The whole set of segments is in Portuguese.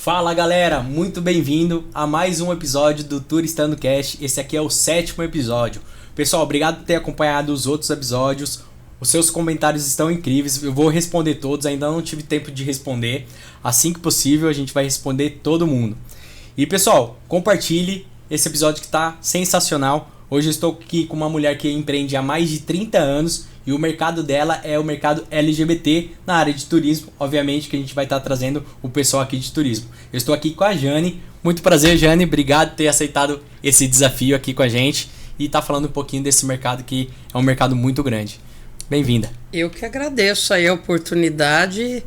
Fala galera, muito bem-vindo a mais um episódio do Turistando Cast. Esse aqui é o 7º episódio. Pessoal, obrigado por ter acompanhado os outros episódios. Os seus comentários estão incríveis, eu vou responder todos, ainda não tive tempo de responder. Assim que possível a gente vai responder todo mundo. E pessoal, compartilhe esse episódio que está sensacional. Hoje eu estou aqui com uma mulher que empreende há mais de 30 anos e o mercado dela é o mercado LGBT na área de turismo. Obviamente que a gente vai estar trazendo o pessoal aqui de turismo. Eu estou aqui com a Jane. Muito prazer, Jane. Obrigado por ter aceitado esse desafio aqui com a gente e estar falando um pouquinho desse mercado que é um mercado muito grande. Bem-vinda. Eu que agradeço aí a oportunidade.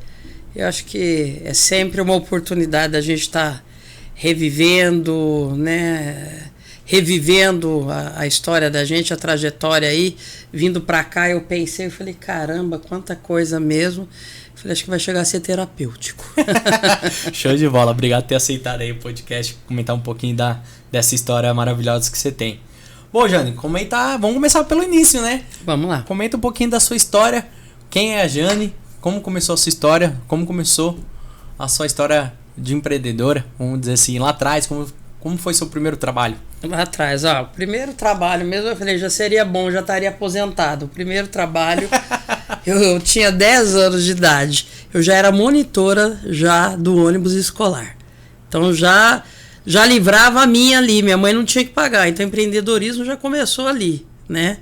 Eu acho que é sempre uma oportunidade da gente estar revivendo, né? Revivendo a história da gente, a trajetória aí. Vindo pra cá, eu pensei, eu falei, caramba, quanta coisa mesmo. Eu falei, acho que vai chegar a ser terapêutico. Show de bola. Obrigado por ter aceitado aí o podcast, comentar um pouquinho dessa história maravilhosa que você tem. Bom, Jane, vamos começar pelo início, né? Vamos lá. Comenta um pouquinho da sua história. Quem é a Jane? Como começou a sua história? Como começou a sua história de empreendedora? Vamos dizer assim, lá atrás, como foi seu primeiro trabalho? Lá atrás, o primeiro trabalho mesmo, eu falei, já seria bom, já estaria aposentado. O primeiro trabalho, eu tinha 10 anos de idade. Eu já era monitora já do ônibus escolar. Então já livrava a minha ali, minha mãe não tinha que pagar. Então empreendedorismo já começou ali, né?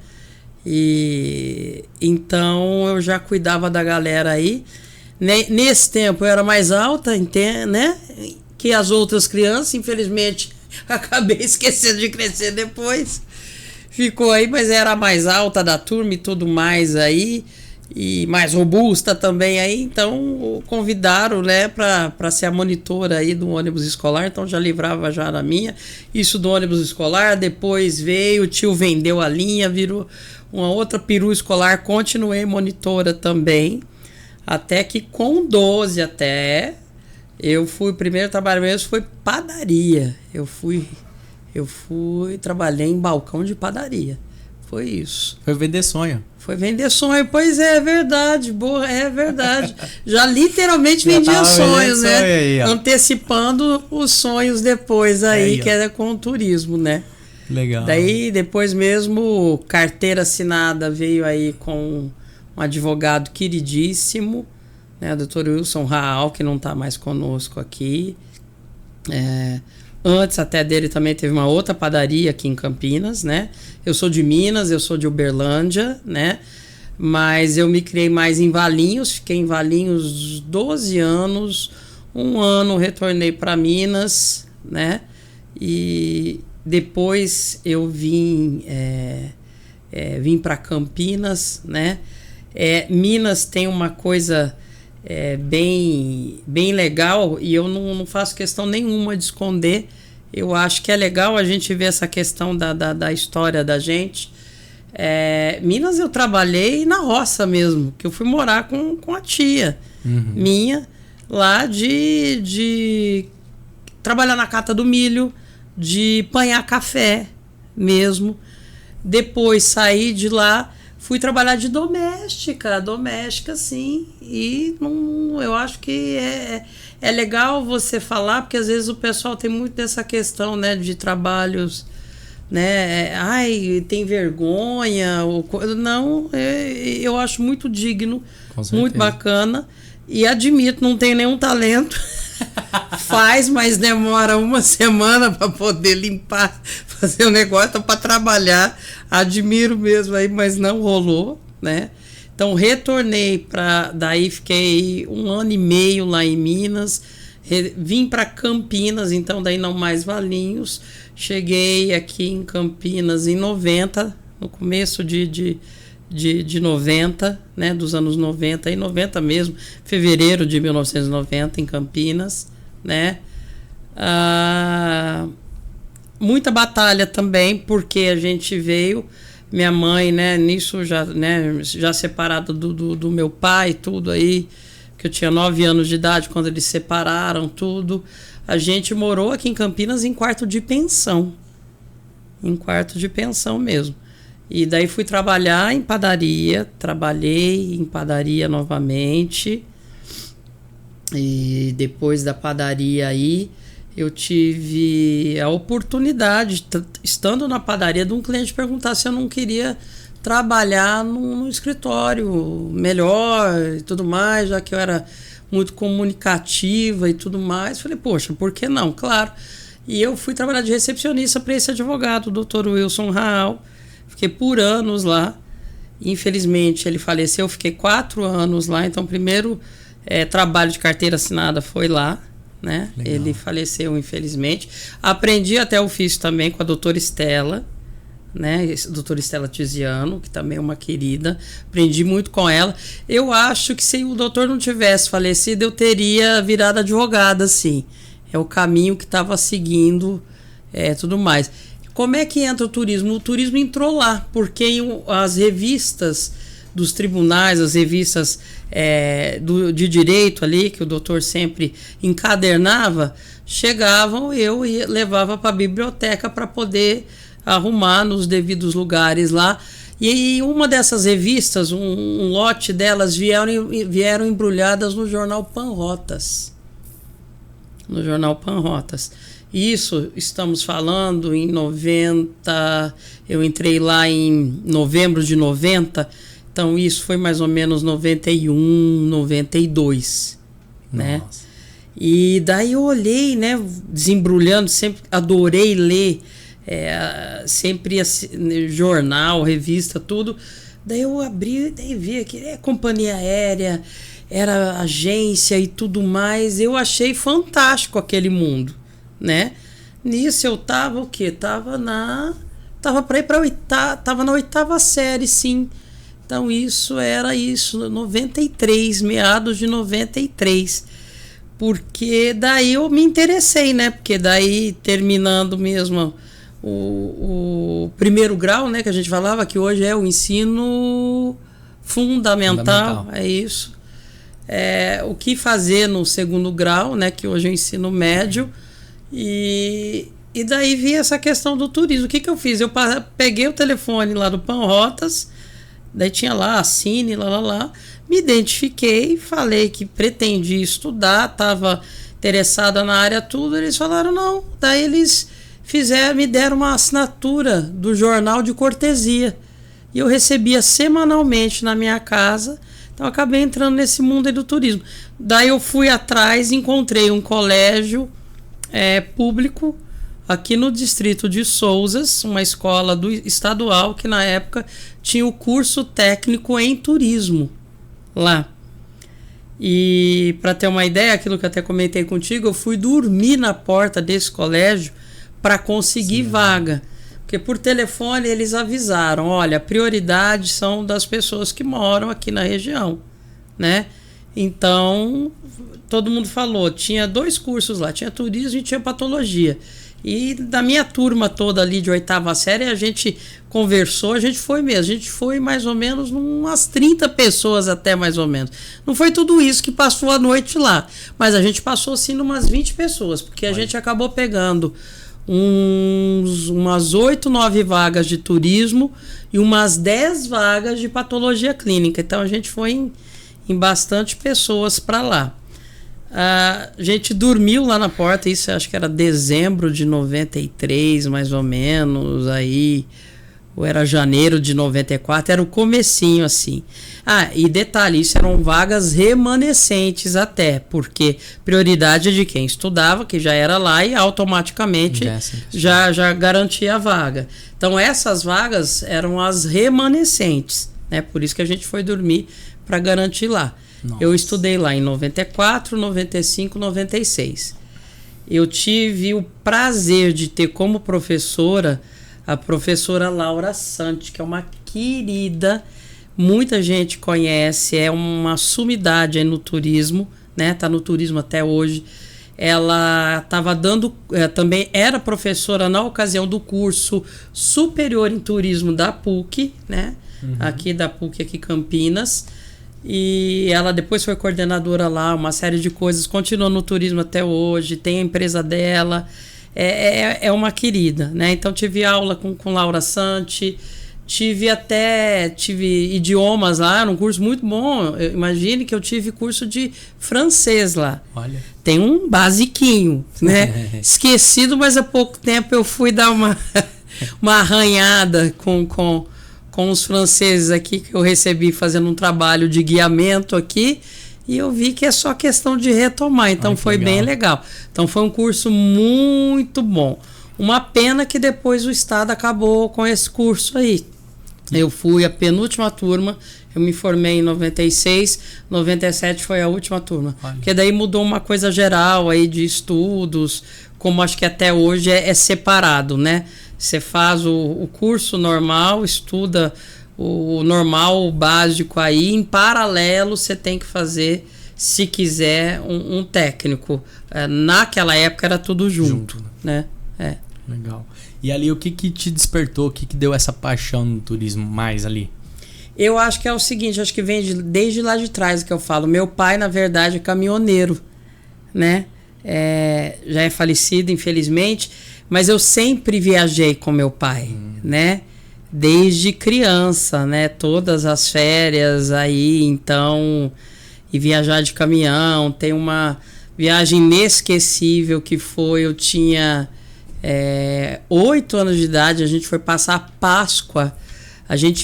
E então eu já cuidava da galera aí. Nesse tempo eu era mais alta, né? Que as outras crianças, infelizmente, acabei esquecendo de crescer depois. Ficou aí, mas era a mais alta da turma e tudo mais aí. E mais robusta também aí. Então, convidaram, né, para ser a monitora aí do ônibus escolar. Então, já livrava já da minha. Isso do ônibus escolar. Depois veio, o tio vendeu a linha, virou uma outra perua escolar. Continuei monitora também. Até que com 12 até... o primeiro trabalho mesmo foi padaria. Eu fui trabalhei em balcão de padaria. Foi isso. Foi vender sonho. Foi vender sonho. Pois é verdade. Boa, é verdade. Já literalmente vendia sonhos, né? Aí, antecipando os sonhos depois aí que era com o turismo, né? Legal. Daí depois mesmo carteira assinada veio aí com um advogado queridíssimo, né, o Dr. Wilson Raal, que não está mais conosco aqui. Antes até dele também teve uma outra padaria aqui em Campinas, né? Eu sou de Minas, eu sou de Uberlândia, né? Mas eu me criei mais em Valinhos, fiquei em Valinhos 12 anos. Um ano retornei para Minas, né? E depois eu vim para Campinas, né? Minas tem uma coisa... bem legal, e eu não faço questão nenhuma de esconder. Eu acho que é legal a gente ver essa questão da história da gente. Minas eu trabalhei na roça mesmo, que eu fui morar com a tia minha lá de trabalhar na cata do milho, de panhar café mesmo. Depois saí de lá, fui trabalhar de doméstica sim, e eu acho que é legal você falar, porque às vezes o pessoal tem muito dessa questão, né, de trabalhos, né, tem vergonha, não, eu acho muito digno, muito bacana, e admito, não tenho nenhum talento, faz, mas demora uma semana para poder limpar, fazer o negócio, então para trabalhar, admiro mesmo aí, mas não rolou, né? Então retornei daí fiquei 1 ano e meio lá em Minas, vim para Campinas, então daí não mais Valinhos, cheguei aqui em Campinas em 90, no começo de 90, né, dos anos 90, e 90 mesmo, fevereiro de 1990 em Campinas, né? Muita batalha também, porque a gente veio, minha mãe, né, nisso já separada do meu pai, tudo aí, que eu tinha 9 anos de idade quando eles separaram, tudo. A gente morou aqui em Campinas em quarto de pensão mesmo. E daí fui trabalhar em padaria, trabalhei em padaria novamente. E depois da padaria aí, eu tive a oportunidade, estando na padaria, de um cliente perguntar se eu não queria trabalhar num escritório melhor e tudo mais, já que eu era muito comunicativa e tudo mais. Falei, poxa, por que não? Claro. E eu fui trabalhar de recepcionista para esse advogado, o Dr. Wilson Raal. Fiquei por anos lá. Infelizmente, ele faleceu. Eu fiquei 4 anos lá. Então, o primeiro trabalho de carteira assinada foi lá, né? Ele faleceu, infelizmente. Aprendi até ofício também com a doutora Estela, né? Doutora Estela Tiziano, que também é uma querida. Aprendi muito com ela. Eu acho que se o doutor não tivesse falecido, eu teria virado advogada, sim. É o caminho que estava seguindo, tudo mais. Como é que entra o turismo? O turismo entrou lá, porque as revistas dos tribunais, as revistas de direito ali, que o doutor sempre encadernava, chegavam, eu levava para a biblioteca para poder arrumar nos devidos lugares lá. E uma dessas revistas, um lote delas, vieram embrulhadas no jornal Panrotas. No jornal Panrotas. Isso, estamos falando em 90, eu entrei lá em novembro de 90, então isso foi mais ou menos 91, 92, né? E daí eu olhei, né, desembrulhando, sempre adorei ler, sempre jornal, revista, tudo. Daí eu abri e vi que companhia aérea, era agência e tudo mais. Eu achei fantástico aquele mundo, né? Nisso eu tava o quê? Tava na 8ª série, sim. Então isso era 93, meados de 93. Porque daí eu me interessei, né? Porque daí, terminando mesmo o primeiro grau, né? Que a gente falava que hoje é o ensino fundamental. É isso. O que fazer no segundo grau, né? Que hoje é o ensino médio. E daí vi essa questão do turismo. O que eu fiz? Eu peguei o telefone lá do Panrotas, daí tinha lá a Cine, me identifiquei, falei que pretendia estudar, estava interessada na área, tudo. Eles falaram não. Daí eles me deram uma assinatura do jornal de cortesia e eu recebia semanalmente na minha casa. Então eu acabei entrando nesse mundo aí do turismo. Daí eu fui atrás, encontrei um colégio público aqui no distrito de Souzas, uma escola estadual que na época tinha o curso técnico em turismo lá. E para ter uma ideia, aquilo que eu até comentei contigo, eu fui dormir na porta desse colégio para conseguir vaga. Porque por telefone eles avisaram, olha, a prioridade são das pessoas que moram aqui na região, né? Então, todo mundo falou, tinha 2 cursos lá, tinha turismo e tinha patologia. E da minha turma toda ali de 8ª série, a gente conversou, a gente foi mesmo. A gente foi mais ou menos umas 30 pessoas até mais ou menos. Não foi tudo isso que passou a noite lá, mas a gente passou sim umas 20 pessoas, porque a gente acabou pegando umas 8, 9 vagas de turismo e umas 10 vagas de patologia clínica. Então a gente foi em bastante pessoas para lá. A gente dormiu lá na porta, isso acho que era dezembro de 93, mais ou menos, aí, ou era janeiro de 94, era o comecinho assim. E detalhe, isso eram vagas remanescentes até, porque prioridade de quem estudava, que já era lá e automaticamente já garantia a vaga. Então essas vagas eram as remanescentes, né? Por isso que a gente foi dormir para garantir lá. Nossa. Eu estudei lá em 94, 95, 96. Eu tive o prazer de ter como professora a professora Laura Sante, que é uma querida, muita gente conhece, é uma sumidade aí no turismo, né? Tá no turismo até hoje. Ela estava dando, também era professora na ocasião do curso superior em turismo da PUC, né? Aqui da PUC, aqui Campinas. E ela depois foi coordenadora lá, uma série de coisas, continua no turismo até hoje, tem a empresa dela, é uma querida, né? Então tive aula com Laura Sante, tive idiomas lá, era um curso muito bom. Imagine que eu tive curso de francês lá. Olha. Tem um basiquinho, né? Esquecido, mas há pouco tempo eu fui dar uma arranhada com os franceses aqui que eu recebi fazendo um trabalho de guiamento aqui. E eu vi que é só questão de retomar. Então foi bem legal. Então foi um curso muito bom. Uma pena que depois o Estado acabou com esse curso aí. Eu fui a penúltima turma, eu me formei em 96, 97 foi a última turma. Olha. Porque daí mudou uma coisa geral aí de estudos, como acho que até hoje é separado, né? Você faz o curso normal, estuda o normal, o básico aí, em paralelo você tem que fazer, se quiser, um técnico. Naquela época era tudo junto. Né? Legal. E ali, o que te despertou? O que deu essa paixão no turismo mais ali? Eu acho que é o seguinte, acho que vem desde lá de trás que eu falo. Meu pai, na verdade, é caminhoneiro, né? Já é falecido, infelizmente, mas eu sempre viajei com meu pai, né? Desde criança, né? Todas as férias aí, então... E viajar de caminhão. Tem uma viagem inesquecível que foi... Eu tinha 8 anos de idade, a gente foi passar a Páscoa.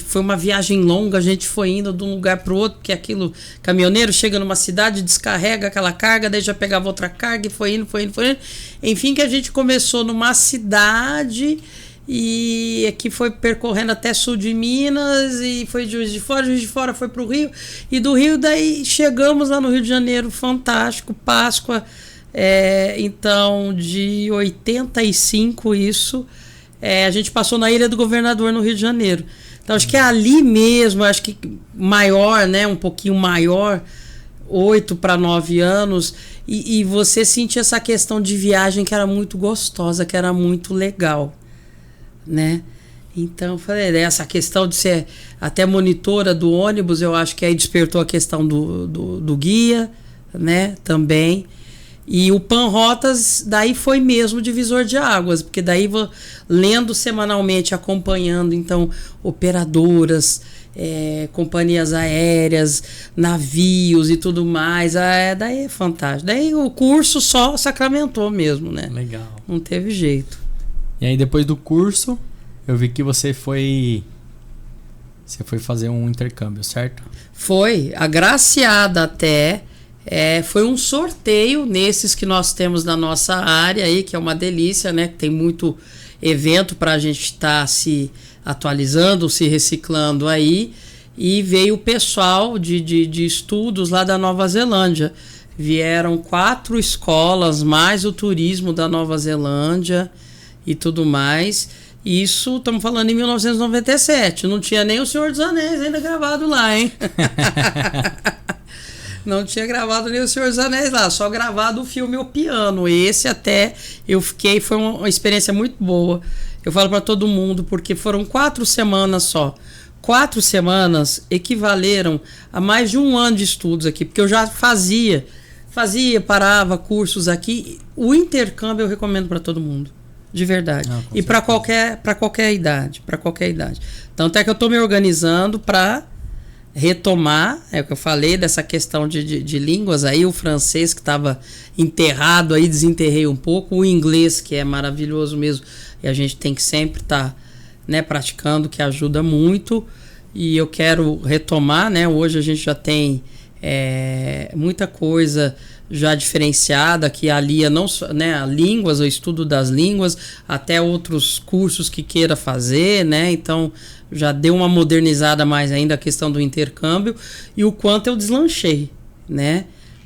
Foi uma viagem longa, a gente foi indo de um lugar para o outro, porque aquilo... Caminhoneiro chega numa cidade, descarrega aquela carga, daí já pegava outra carga e foi indo. Enfim, que a gente começou numa cidade... E aqui foi percorrendo até sul de Minas e foi Juiz de Fora foi para o Rio, e do Rio daí chegamos lá no Rio de Janeiro, fantástico, Páscoa, então de 85 isso, a gente passou na Ilha do Governador no Rio de Janeiro, então acho que é ali mesmo, acho que maior, né, um pouquinho maior, 8 para 9 anos, e você sentia essa questão de viagem que era muito gostosa, que era muito legal, né? Então eu falei, essa questão de ser até monitora do ônibus, eu acho que aí despertou a questão do guia, né? Também. E o Panrotas daí foi mesmo divisor de águas, porque daí lendo semanalmente, acompanhando então operadoras, companhias aéreas, navios e tudo mais, daí é fantástico. Daí o curso só sacramentou mesmo, né? Legal. Não teve jeito. E aí depois do curso, eu vi que você foi fazer um intercâmbio, certo? Foi, agraciada até. Foi um sorteio nesses que nós temos na nossa área aí, que é uma delícia, né? Tem muito evento para a gente estar se atualizando, se reciclando aí. E veio o pessoal de estudos lá da Nova Zelândia. Vieram 4 escolas, mais o turismo da Nova Zelândia e tudo mais. Isso, estamos falando em 1997. Não tinha nem o Senhor dos Anéis ainda gravado lá, hein? Não tinha gravado nem o Senhor dos Anéis lá, só gravado o filme O Piano. Esse até eu fiquei, foi uma experiência muito boa. Eu falo para todo mundo, porque foram 4 semanas só. 4 semanas equivaleram a mais de 1 ano de estudos aqui, porque eu já parava cursos aqui. O intercâmbio eu recomendo para todo mundo. De verdade. E para qualquer idade. Tanto é que eu estou me organizando para retomar, é o que eu falei, dessa questão de línguas aí, o francês que estava enterrado aí, desenterrei um pouco, o inglês, que é maravilhoso mesmo, e a gente tem que sempre estar praticando, que ajuda muito, e eu quero retomar, né? Hoje a gente já tem muita coisa já diferenciada, que alia não só, né, a línguas, o estudo das línguas, até outros cursos que queira fazer, né? Então já deu uma modernizada mais ainda a questão do intercâmbio, e o quanto eu deslanchei, né?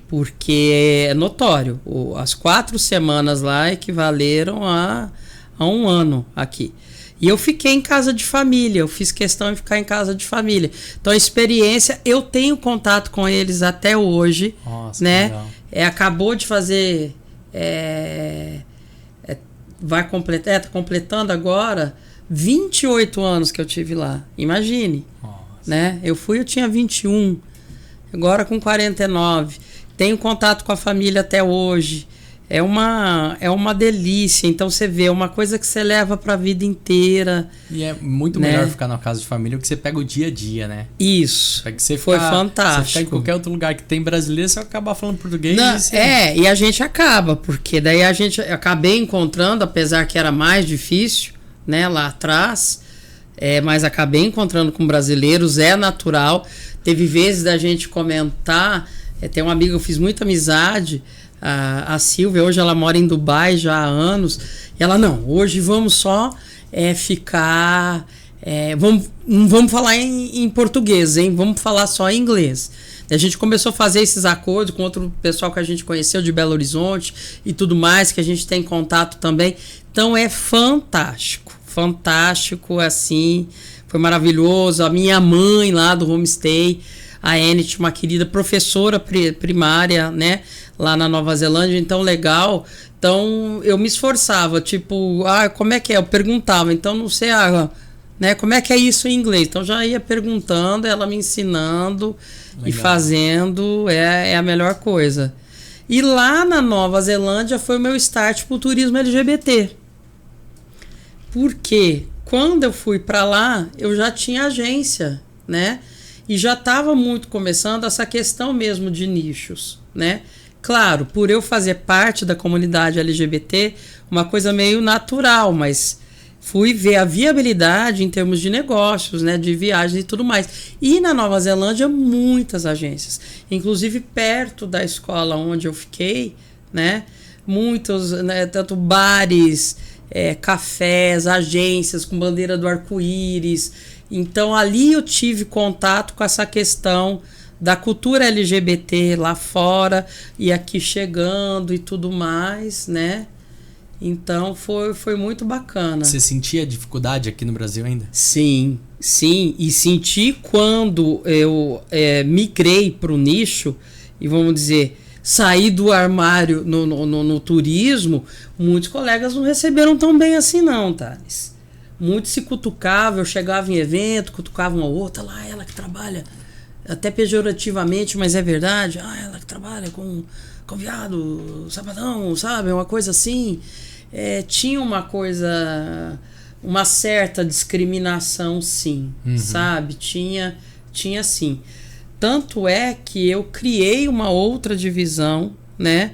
Porque é notório, as 4 semanas lá equivaleram a 1 ano aqui. E eu fiquei em casa de família, eu fiz questão de ficar em casa de família. Então a experiência, eu tenho contato com eles até hoje. Nossa, né? Legal. Acabou de fazer, vai completar, tá completando agora 28 anos que eu tive lá. Imagine. Nossa. Né? Eu tinha 21, agora com 49. Tenho contato com a família até hoje. é uma delícia. Então você vê, uma coisa que você leva para a vida inteira. E é muito melhor ficar na casa de família, porque você pega o dia a dia, né? Isso. É que você foi fantástico. Você ficar em qualquer outro lugar que tem brasileiro, você vai acabar falando português. Não, e a gente acaba, porque daí a gente acabei encontrando, apesar que era mais difícil, né, lá atrás, mas acabei encontrando com brasileiros, é natural. Teve vezes da gente comentar, tem uma amiga que eu fiz muita amizade, a Silvia, hoje ela mora em Dubai já há anos, e ela, não, hoje vamos só ficar, não vamos falar em português, hein? Vamos falar só em inglês. A gente começou a fazer esses acordos com outro pessoal que a gente conheceu de Belo Horizonte e tudo mais, que a gente tem contato também. Então é fantástico, assim, foi maravilhoso. A minha mãe lá do homestay, a Enit, uma querida professora primária, né, lá na Nova Zelândia, então legal. Então eu me esforçava, tipo, como é que é? Eu perguntava, então não sei, né, como é que é isso em inglês? Então já ia perguntando, ela me ensinando. Legal. E fazendo é a melhor coisa. E lá na Nova Zelândia foi o meu start pro turismo LGBT. Porque quando eu fui para lá, eu já tinha agência, né? E já estava muito começando essa questão mesmo de nichos, né? Claro, por eu fazer parte da comunidade LGBT, uma coisa meio natural, mas fui ver a viabilidade em termos de negócios, né, de viagens e tudo mais. E na Nova Zelândia, muitas agências. Inclusive, perto da escola onde eu fiquei, né, muitos, né, tanto bares, cafés, agências com bandeira do arco-íris. Então, ali eu tive contato com essa questão da cultura LGBT lá fora e aqui chegando e tudo mais, né? Então foi muito bacana. Você sentia dificuldade aqui no Brasil ainda? Sim. E senti quando eu migrei para o nicho e, vamos dizer, saí do armário no turismo, muitos colegas não receberam tão bem assim não, Thales. Muitos se cutucavam, eu chegava em evento, cutucavam a outra, lá ela que trabalha, até pejorativamente, mas é verdade, ela que trabalha com viado, sapatão, sabe, uma coisa assim. Tinha uma coisa, uma certa discriminação, sim, sabe? Tinha sim. Tanto é que eu criei uma outra divisão, né?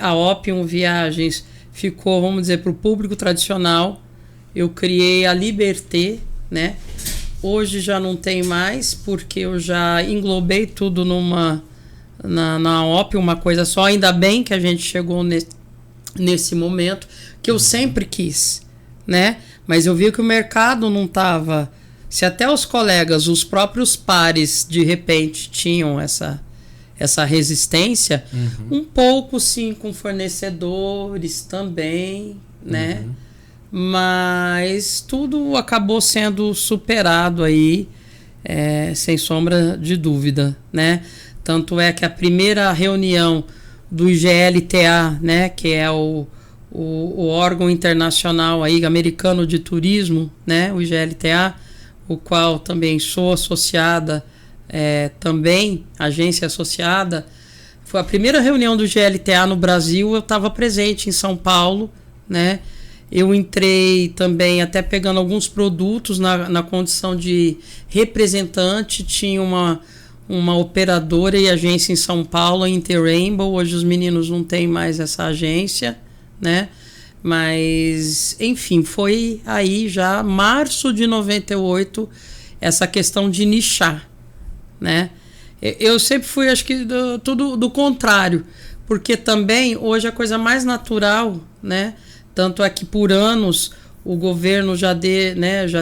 A Opium Viagens ficou, vamos dizer, para o público tradicional. Eu criei a Liberté, né? Hoje já não tem mais, porque eu já englobei tudo na Opium, uma coisa só. Ainda bem que a gente chegou nesse momento, que eu sempre quis, né? Mas eu vi que o mercado não estava... Se até os colegas, os próprios pares, de repente, tinham essa resistência, um pouco, sim, com fornecedores também, né? Mas tudo acabou sendo superado aí, sem sombra de dúvida, né? Tanto é que a primeira reunião do IGLTA, né, que é o órgão internacional aí, americano de turismo, né, o IGLTA, o qual também sou associada, também, agência associada, foi a primeira reunião do IGLTA no Brasil, eu estava presente em São Paulo, né, eu entrei também até pegando alguns produtos na condição de representante, tinha uma operadora e agência em São Paulo, a Interrainbow. Hoje os meninos não têm mais essa agência, né? Mas, enfim, foi aí já março de 98 essa questão de nichar, né? Eu sempre fui, acho que, tudo do contrário, porque também hoje a coisa mais natural, né? Tanto é que por anos o governo já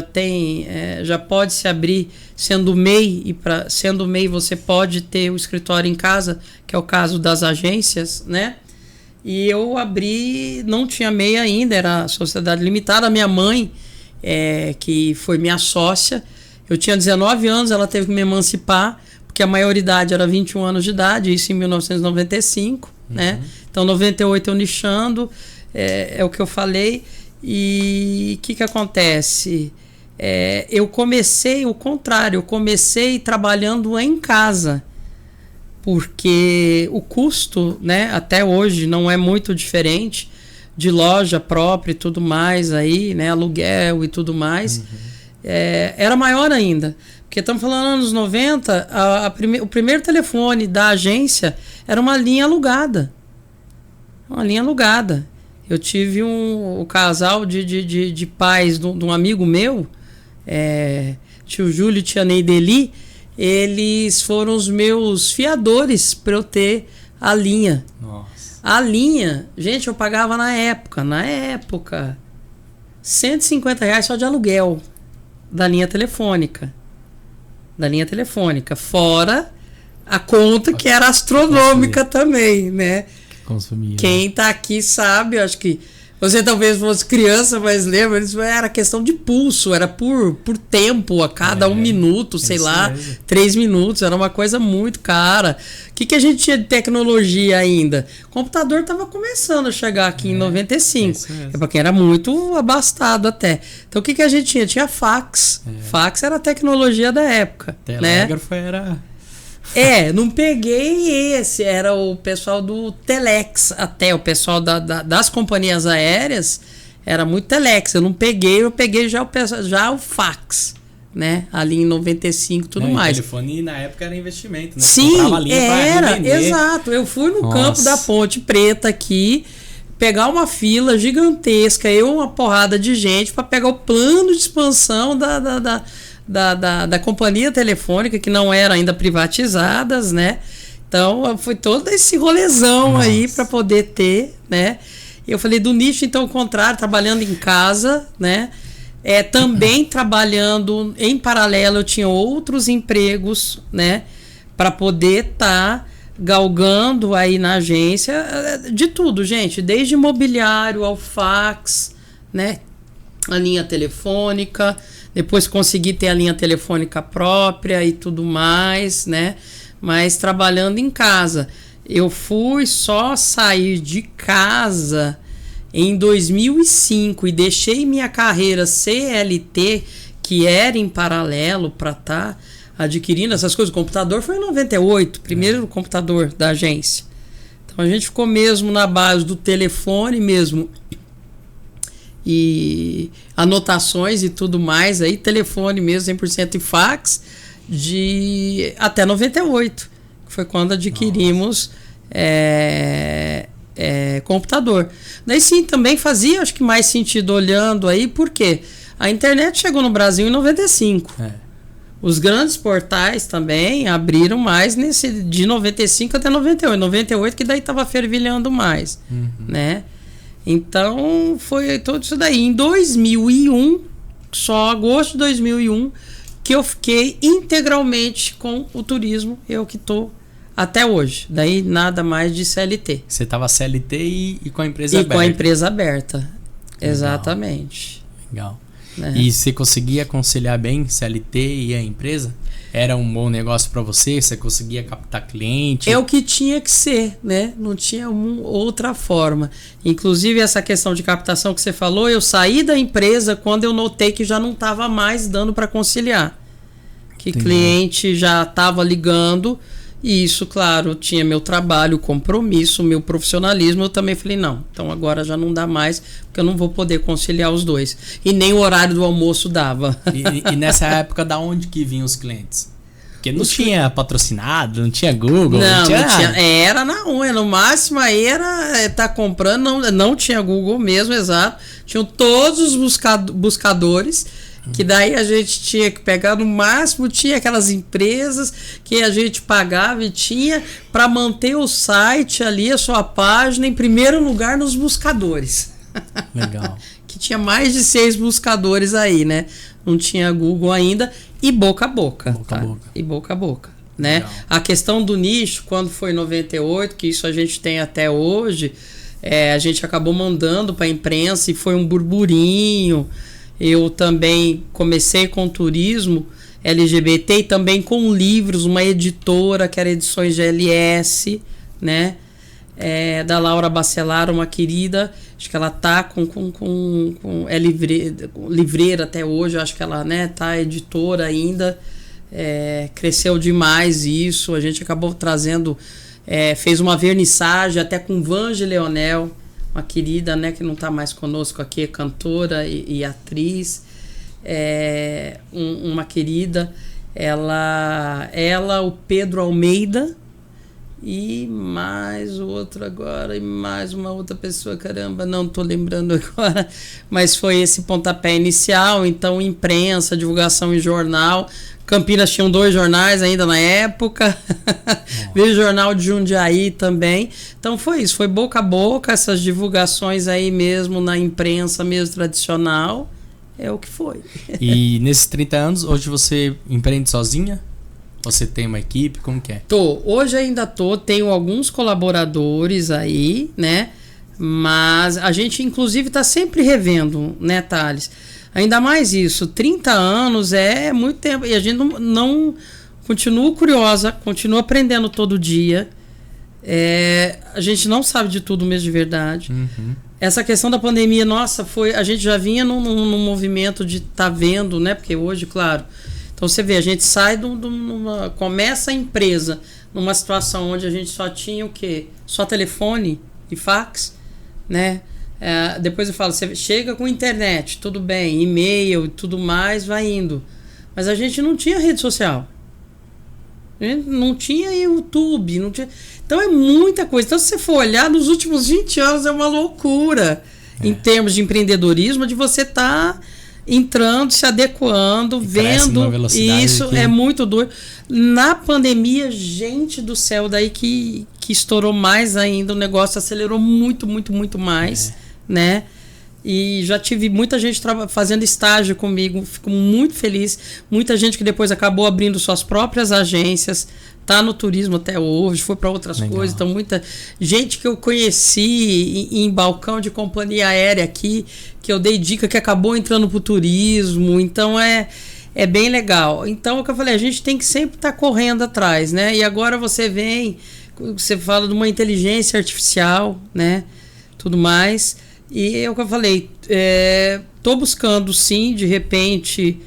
tem, já pode se abrir sendo MEI, e sendo MEI você pode ter o escritório em casa, que é o caso das agências, né? E eu abri, não tinha MEI ainda, era sociedade limitada. A minha mãe, que foi minha sócia, eu tinha 19 anos, ela teve que me emancipar, porque a maioridade era 21 anos de idade, isso em 1995, né? Então, 98 eu nichando, é o que eu falei. E o que acontece? Eu comecei o contrário, eu comecei trabalhando em casa. porque o custo, né, até hoje não é muito diferente de loja própria e tudo mais aí, né, aluguel e tudo mais, era maior ainda. Porque estamos falando anos 90, o primeiro telefone da agência era uma linha alugada. Uma linha alugada. Eu tive o casal de pais de um amigo meu, tio Júlio e tia Neideli, eles foram os meus fiadores para eu ter a linha. Nossa. A linha, gente, eu pagava na época, R$150 só de aluguel da linha telefônica. Fora a conta que era astronômica também, né? Consumia. Quem tá aqui sabe, eu acho que você talvez fosse criança, mas lembra, era questão de pulso, era por tempo, a cada 1 minuto, sei lá, mesmo. 3 minutos, era uma coisa muito cara. O que a gente tinha de tecnologia ainda? O computador estava começando a chegar aqui em 95, é para quem era muito abastado até. Então o que a gente tinha? Tinha fax. Fax era a tecnologia da época. Telégrafo, né? Não peguei esse, era o pessoal do Telex, até o pessoal das companhias aéreas, era muito Telex, eu peguei já o fax, né, ali em 95 e tudo mais. O telefone na época era investimento, né? Sim, era, exato, eu fui no campo da Ponte Preta aqui, pegar uma fila gigantesca, uma porrada de gente para pegar o plano de expansão da companhia telefônica, que não eram ainda privatizadas, né? Então, foi todo esse rolezão aí para poder ter, né? Eu falei do nicho, então, ao contrário, trabalhando em casa, né? Também trabalhando em paralelo, eu tinha outros empregos, né? Para poder estar galgando aí na agência, de tudo, gente, desde imobiliário ao fax, né? A linha telefônica. Depois consegui ter a linha telefônica própria e tudo mais, né? Mas trabalhando em casa. Eu fui só sair de casa em 2005 e deixei minha carreira CLT, que era em paralelo para estar adquirindo essas coisas. O computador foi em 98, primeiro computador da agência. Então a gente ficou mesmo na base do telefone mesmo. E anotações e tudo mais aí, telefone mesmo 100% e fax até 98, que foi quando adquirimos computador. Daí sim, também fazia acho que mais sentido olhando aí, porque a internet chegou no Brasil em 95. Os grandes portais também abriram mais de 95 até 98. 98 que daí estava fervilhando mais, né? Então, foi tudo isso daí. Em 2001, só agosto de 2001, que eu fiquei integralmente com o turismo. Eu que estou até hoje. Daí, nada mais de CLT. Você estava CLT e com a empresa aberta. E com a empresa aberta. Legal. Exatamente. Legal. E você conseguia conciliar bem CLT e a empresa? Era um bom negócio para você? Você conseguia captar cliente? É o que tinha que ser, né? Não tinha outra forma. Inclusive, essa questão de captação que você falou, eu saí da empresa quando eu notei que já não estava mais dando para conciliar. Que cliente já estava ligando, e isso, claro, tinha meu trabalho, compromisso, meu profissionalismo. Eu também falei, não, então agora já não dá mais, porque eu não vou poder conciliar os dois. E nem o horário do almoço dava. E nessa época, da onde que vinham os clientes? Porque não tinha patrocinado, não tinha Google, não tinha. Era na unha, no máximo aí era tá comprando, não tinha Google mesmo, exato. Tinham todos os buscadores, que daí a gente tinha que pegar, no máximo tinha aquelas empresas que a gente pagava e tinha para manter o site ali, a sua página, em primeiro lugar nos buscadores. Legal. Que tinha mais de 6 buscadores aí, né? Não tinha Google ainda, e boca a boca. E boca a boca, né? Legal. A questão do nicho, quando foi em 98, que isso a gente tem até hoje, a gente acabou mandando para a imprensa e foi um burburinho. Eu também comecei com turismo LGBT e também com livros, uma editora que era Edições GLS, né? Da Laura Bacelar, uma querida, acho que ela tá livreira até hoje, acho que ela, né, tá editora ainda, Cresceu demais isso. A gente acabou trazendo, fez uma vernissagem até com Vange Leonel, uma querida, né, que não está mais conosco aqui, é cantora e atriz. Uma querida, ela, o Pedro Almeida e mais outro agora, e mais uma outra pessoa, caramba, não tô lembrando agora, mas foi esse pontapé inicial. Então, imprensa, divulgação em jornal. Campinas tinham 2 jornais ainda na época, veio o jornal de Jundiaí também. Então foi isso, foi boca a boca, essas divulgações aí mesmo na imprensa mesmo tradicional, é o que foi. E nesses 30 anos, hoje você empreende sozinha? Você tem uma equipe? Como que é? Hoje ainda tenho alguns colaboradores aí, né? Mas a gente inclusive está sempre revendo, né, Thales? Ainda mais isso, 30 anos é muito tempo e a gente não continua curiosa, continua aprendendo todo dia. A gente não sabe de tudo mesmo de verdade. Uhum. Essa questão da pandemia, nossa, a gente já vinha num movimento de estar vendo, né? Porque hoje, claro, então você vê, a gente sai começa a empresa numa situação onde a gente só tinha o quê? Só telefone e fax, né? Depois eu falo, você chega com internet, tudo bem, e-mail e tudo mais, vai indo. Mas a gente não tinha rede social. A gente não tinha YouTube, não tinha... Então é muita coisa. Então se você for olhar, nos últimos 20 anos é uma loucura em termos de empreendedorismo, de você estar entrando, se adequando, vendo. Isso é muito duro. Na pandemia, gente do céu, daí que estourou mais ainda, o negócio acelerou muito, muito, muito mais, né? E já tive muita gente fazendo estágio comigo, fico muito feliz. Muita gente que depois acabou abrindo suas próprias agências, tá no turismo até hoje, foi para outras coisas. Então, muita gente que eu conheci em balcão de companhia aérea aqui, que eu dei dica, que acabou entrando pro turismo. Então, é bem legal. Então, o que eu falei, a gente tem que sempre estar correndo atrás, né? E agora você fala de uma inteligência artificial, né? Tudo mais. E é o que eu falei, tô buscando sim, de repente,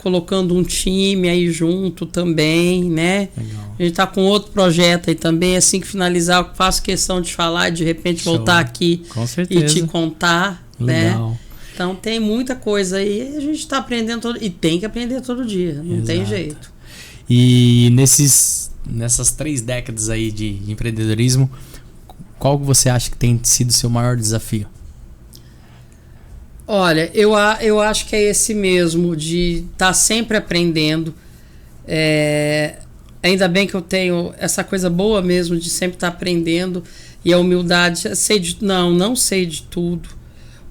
colocando um time aí junto também, né? Legal. A gente tá com outro projeto aí também, assim que finalizar, eu faço questão de falar, de repente voltar aqui e te contar, legal, né? Então tem muita coisa aí, a gente tá aprendendo e tem que aprender todo dia, não tem jeito. E nessas 3 décadas aí de empreendedorismo, qual você acha que tem sido o seu maior desafio? Olha, eu acho que é esse mesmo, de estar sempre aprendendo. Ainda bem que eu tenho essa coisa boa mesmo de sempre estar aprendendo. E a humildade, não sei de tudo.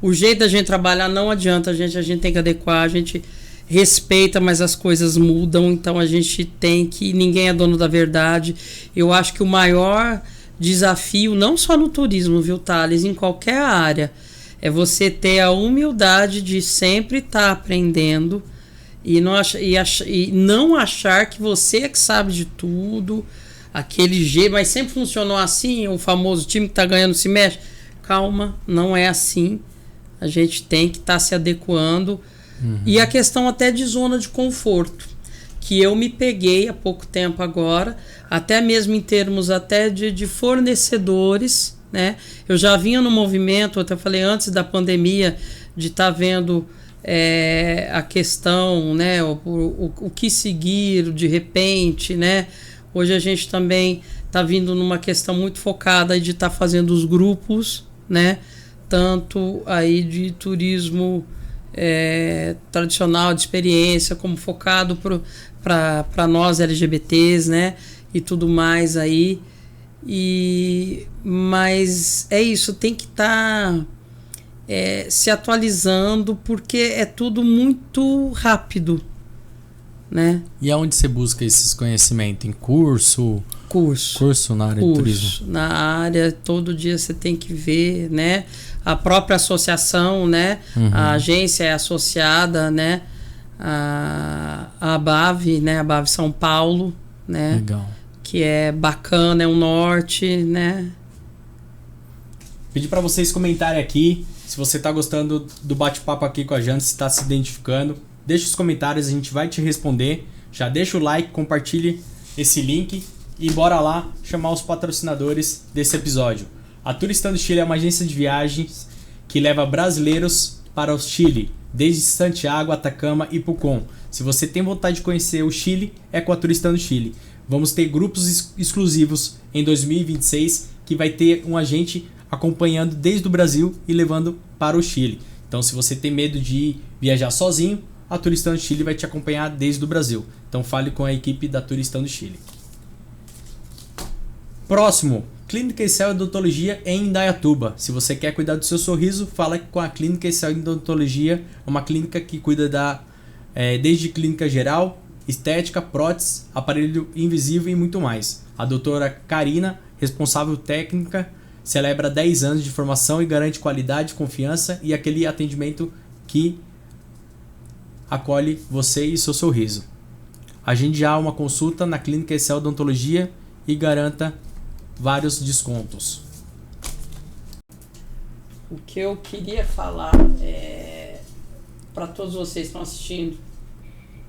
O jeito da gente trabalhar não adianta, a gente tem que adequar, a gente respeita, mas as coisas mudam, então a gente tem que... Ninguém é dono da verdade. Eu acho que o maior desafio, não só no turismo, viu, Thales, em qualquer área, é você ter a humildade de sempre estar aprendendo e não achar que você é que sabe de tudo, aquele jeito, mas sempre funcionou assim, o famoso time que está ganhando se mexe. Calma, não é assim. A gente tem que estar se adequando. Uhum. E a questão até de zona de conforto, que eu me peguei há pouco tempo agora, até mesmo em termos até de fornecedores, né? Eu já vinha no movimento, até falei antes da pandemia, de estar vendo a questão, né? O que seguir de repente, né? Hoje a gente também está vindo numa questão muito focada de estar fazendo os grupos, né? Tanto aí de turismo tradicional, de experiência, como focado para nós LGBTs, né? E tudo mais aí. Mas é isso, tem que estar se atualizando, porque é tudo muito rápido, né? E aonde você busca esses conhecimentos? Em curso? Curso na área de turismo? Na área, todo dia você tem que ver, né? A própria associação, né? Uhum. A agência é associada, né? A ABAV, né? A ABAV São Paulo, né? Legal. Que é bacana, é o norte, né? Pedir para vocês comentarem aqui se você tá gostando do bate-papo aqui com a Jane, se tá se identificando. Deixa os comentários, a gente vai te responder. Já deixa o like, compartilhe esse link e bora lá chamar os patrocinadores desse episódio. A Turistando Chile é uma agência de viagens que leva brasileiros para o Chile, desde Santiago, Atacama e Pucón. Se você tem vontade de conhecer o Chile, é com a Turistando Chile. Vamos ter grupos exclusivos em 2026 que vai ter um agente acompanhando desde o Brasil e levando para o Chile. Então, se você tem medo de viajar sozinho, a Turistando Chile vai te acompanhar desde o Brasil. Então, fale com a equipe da Turistando Chile. Próximo, Clínica Excel Odontologia em Indaiatuba. Se você quer cuidar do seu sorriso, fala com a Clínica Excel Odontologia. É uma clínica que cuida desde clínica geral, estética, prótese, aparelho invisível e muito mais. A doutora Karina, responsável técnica, celebra 10 anos de formação e garante qualidade, confiança e aquele atendimento que acolhe você e seu sorriso. Agende já uma consulta na Clínica Excel Odontologia e garanta vários descontos. O que eu queria falar para todos vocês que estão assistindo,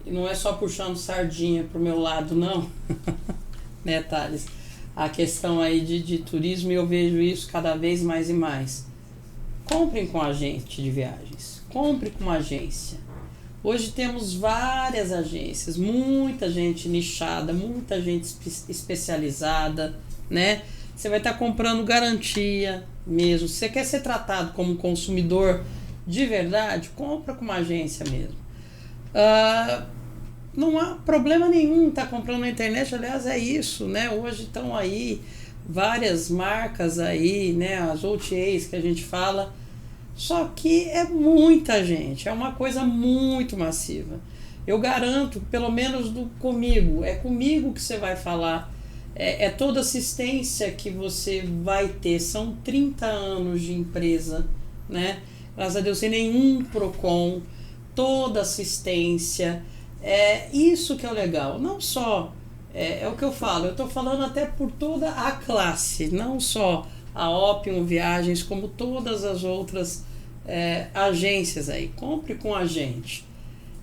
e não é só puxando sardinha pro meu lado, não, né, Thales? A questão aí de turismo, e eu vejo isso cada vez mais e mais. Comprem com agente de viagens, compre com uma agência. Hoje temos várias agências, muita gente nichada, muita gente especializada, né? Você vai estar comprando garantia mesmo. Se você quer ser tratado como consumidor de verdade, compra com uma agência mesmo. Não há problema nenhum estar comprando na internet, aliás, é isso, né? Hoje estão aí várias marcas aí, né? As OTAs que a gente fala, só que é muita gente, é uma coisa muito massiva. Eu garanto, pelo menos comigo, é comigo que você vai falar, é toda assistência que você vai ter, são 30 anos de empresa, né? Graças a Deus, sem nenhum PROCON, toda assistência. É isso que é o legal, não só, é o que eu falo, eu estou falando até por toda a classe, não só a Opium Viagens, como todas as outras agências aí, compre com a gente.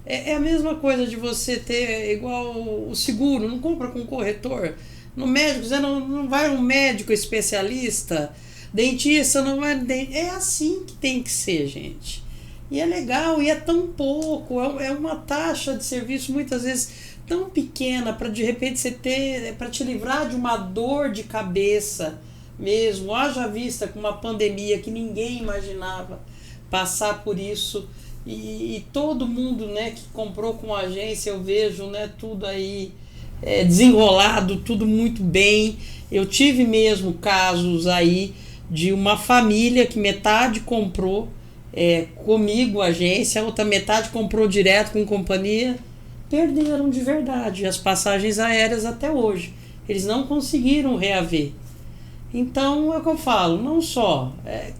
É a mesma coisa de você ter igual o seguro, não compra com o corretor. No médico, você não vai um médico especialista, dentista, não vai. É assim que tem que ser, gente. E é legal, e é tão pouco, é uma taxa de serviço muitas vezes tão pequena para de repente você ter, para te livrar de uma dor de cabeça mesmo, haja vista com uma pandemia que ninguém imaginava passar por isso, e todo mundo, né, que comprou com agência, eu vejo, né, tudo aí desenrolado, tudo muito bem. Eu tive mesmo casos aí de uma família que metade comprou comigo, agência, a outra metade comprou direto com companhia, perderam de verdade as passagens aéreas até hoje. Eles não conseguiram reaver. Então é o que eu falo, não só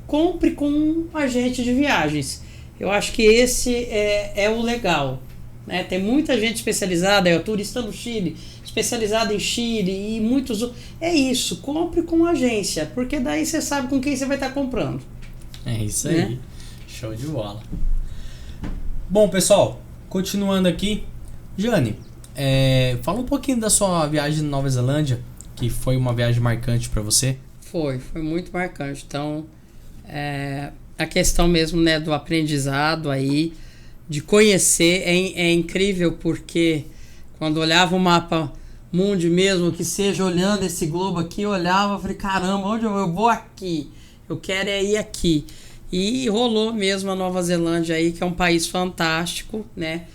compre com um agente de viagens. Eu acho que esse é o legal, né? Tem muita gente especializada, o Turistando Chile, especializada em Chile e muitos outros. É isso, compre com agência, porque daí você sabe com quem você vai estar comprando. É isso aí, né? Show de bola. Bom, pessoal, continuando aqui, Jane, fala um pouquinho da sua viagem na Nova Zelândia, que foi uma viagem marcante para você. Foi muito marcante. Então, a questão mesmo, né, do aprendizado aí, de conhecer, é incrível, porque quando olhava o mapa mundi mesmo, que seja olhando esse globo aqui, eu olhava e falei, caramba, onde eu vou aqui? Eu quero ir aqui. E rolou mesmo a Nova Zelândia aí, que é um país fantástico, né?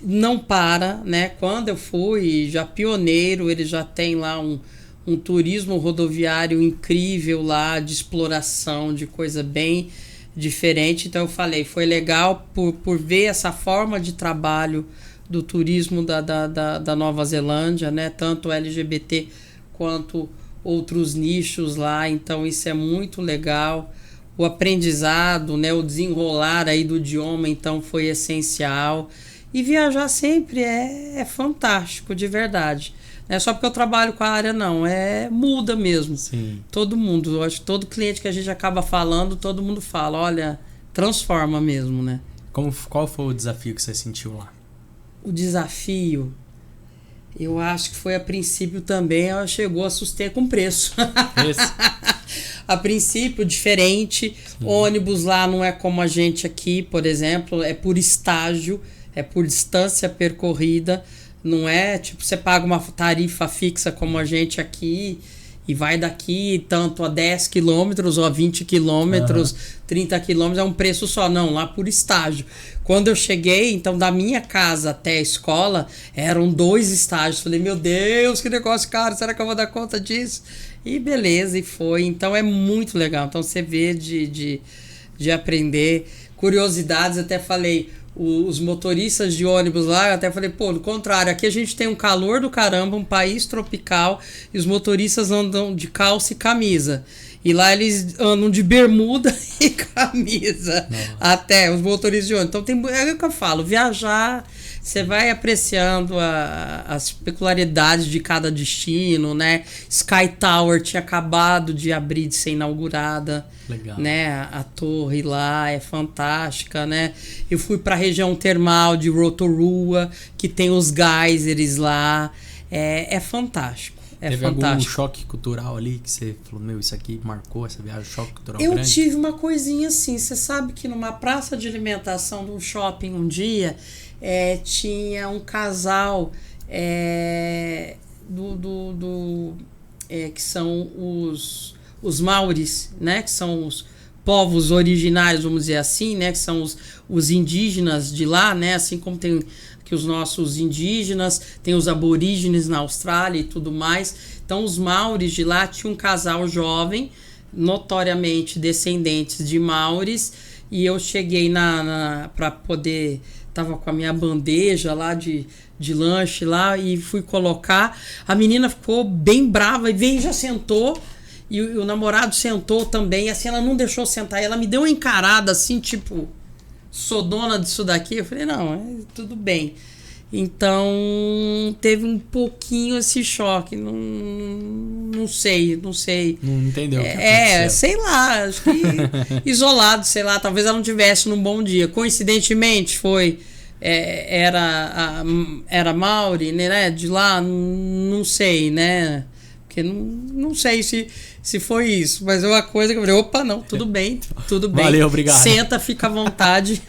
Não para, né? Quando eu fui, já pioneiro, ele já tem lá um turismo rodoviário incrível lá, de exploração, de coisa bem diferente. Então eu falei, foi legal por ver essa forma de trabalho do turismo da Nova Zelândia, né? Tanto LGBT quanto outros nichos lá. Então isso é muito legal. O aprendizado, né, o desenrolar aí do idioma, então, foi essencial. E viajar sempre é fantástico, de verdade. Não é só porque eu trabalho com a área, não. Muda mesmo. Sim. Todo mundo, eu acho que todo cliente que a gente acaba falando, todo mundo fala, olha, transforma mesmo, né? Qual foi o desafio que você sentiu lá? O desafio Eu acho que foi a princípio também, ela chegou a assustei com preço. A princípio, diferente. Sim. Ônibus lá não é como a gente aqui, por exemplo, é por estágio, é por distância percorrida. Não é tipo, você paga uma tarifa fixa como a gente aqui e vai daqui tanto a 10 quilômetros ou a 20 quilômetros, 30 quilômetros, é um preço só. Não, lá por estágio. Quando eu cheguei, então, da minha casa até a escola, eram 2 estágios. Falei, meu Deus, que negócio caro, será que eu vou dar conta disso? E beleza, e foi. Então, é muito legal. Então, você vê de aprender. Curiosidades, até falei, os motoristas de ônibus lá, até falei, pô, no contrário, aqui a gente tem um calor do caramba, um país tropical, e os motoristas andam de calça e camisa. E lá eles andam de bermuda e camisa. Não. Até os motoristas de ônibus. Então é o que eu falo, viajar, você vai apreciando as peculiaridades de cada destino, né? Sky Tower tinha acabado de abrir, de ser inaugurada. Legal. Né? A torre lá é fantástica, né? Eu fui para a região termal de Rotorua, que tem os geysers lá. É fantástico. Teve fantástico. Algum choque cultural ali que você falou, meu, isso aqui marcou essa viagem, choque cultural grande? Eu tive uma coisinha assim, você sabe que numa praça de alimentação de um shopping um dia, tinha um casal que são os Maoris, né, que são os povos originários, vamos dizer assim, né, que são os indígenas de lá, né, assim como tem que os nossos indígenas, tem os aborígenes na Austrália e tudo mais. Então, os Maoris de lá tinham um casal jovem, notoriamente descendentes de Maoris, e eu cheguei para poder... Tava com a minha bandeja lá de lanche lá e fui colocar. A menina ficou bem brava e veio e já sentou. E o namorado sentou também. Assim, ela não deixou sentar. E ela me deu uma encarada assim, tipo... Sou dona disso daqui? Eu falei, não, tudo bem. Então, teve um pouquinho esse choque. Não sei. Não entendeu o que aconteceu. Sei lá, acho que isolado, sei lá. Talvez ela não tivesse num bom dia. Coincidentemente, foi... era Maori, né? De lá, não sei, né? Porque não sei se foi isso, mas é uma coisa que eu falei, opa, não, tudo bem. Valeu, obrigado. Senta, fica à vontade.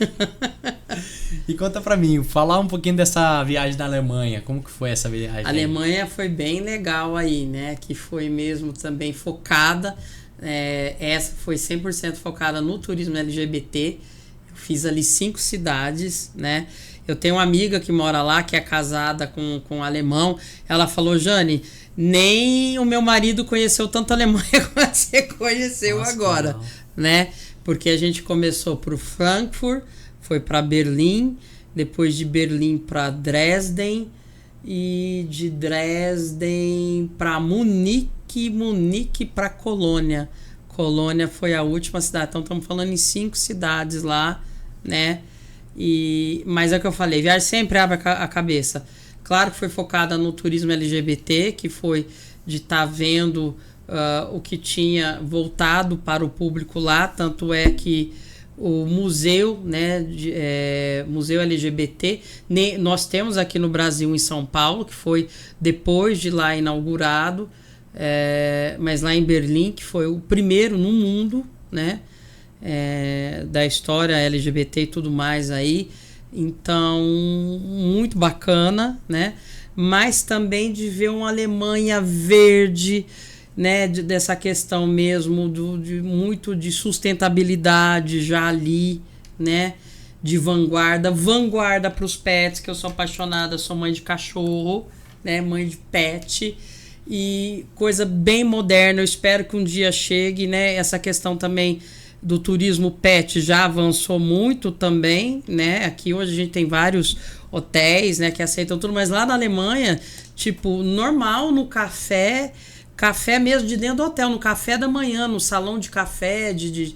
E conta pra mim, falar um pouquinho dessa viagem na Alemanha, como que foi essa viagem? A Alemanha foi bem legal aí, né, que foi mesmo também focada, essa foi 100% focada no turismo LGBT, eu fiz ali 5 cidades, né. Eu tenho uma amiga que mora lá, que é casada com um alemão, ela falou, Jane, nem o meu marido conheceu tanto a Alemanha como você conheceu. Nossa, agora, né? Porque a gente começou por Frankfurt, foi para Berlim, depois de Berlim para Dresden e de Dresden para Munique para Colônia. Colônia foi a última cidade, então estamos falando em 5 cidades lá, né? Mas é o que eu falei, viagem sempre abre a cabeça. Claro que foi focada no turismo LGBT, que foi de estar vendo o que tinha voltado para o público lá, tanto é que o museu, né, museu LGBT, nós temos aqui no Brasil, em São Paulo, que foi depois de lá inaugurado, mas lá em Berlim, que foi o primeiro no mundo, né, da história LGBT e tudo mais aí. Então, muito bacana, né? Mas também de ver uma Alemanha verde, né? Dessa questão mesmo muito de sustentabilidade já ali, né? De vanguarda para os pets, que eu sou apaixonada, sou mãe de cachorro, né? Mãe de pet, e coisa bem moderna. Eu espero que um dia chegue, né? Essa questão também do turismo pet já avançou muito também, né? Aqui hoje a gente tem vários hotéis, né, que aceitam tudo, mas lá na Alemanha, tipo, normal no café mesmo de dentro do hotel, no café da manhã, no salão de café, de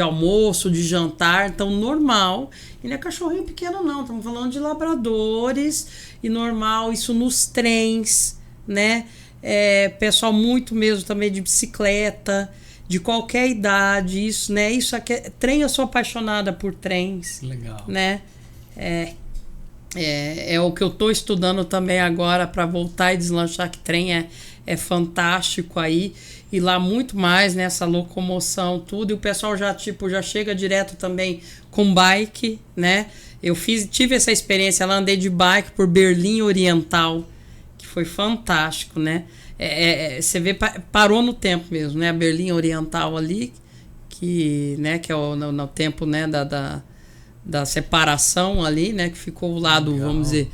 almoço, de jantar, então normal. E não é cachorrinho pequeno não, estamos falando de labradores, e normal, isso nos trens, né? Pessoal muito mesmo também de bicicleta, de qualquer idade, isso, né? Isso aqui, trem, eu sou apaixonada por trens. Legal. Né? É o que eu estou estudando também agora para voltar e deslanchar, que trem é fantástico aí. E lá muito mais, né, essa locomoção, tudo. E o pessoal já chega direto também com bike, né? Tive essa experiência lá, andei de bike por Berlim Oriental, que foi fantástico, né? Você vê, parou no tempo mesmo, né? A Berlim Oriental ali, que é no tempo, né, da separação ali, né, que ficou o lado, legal, vamos dizer,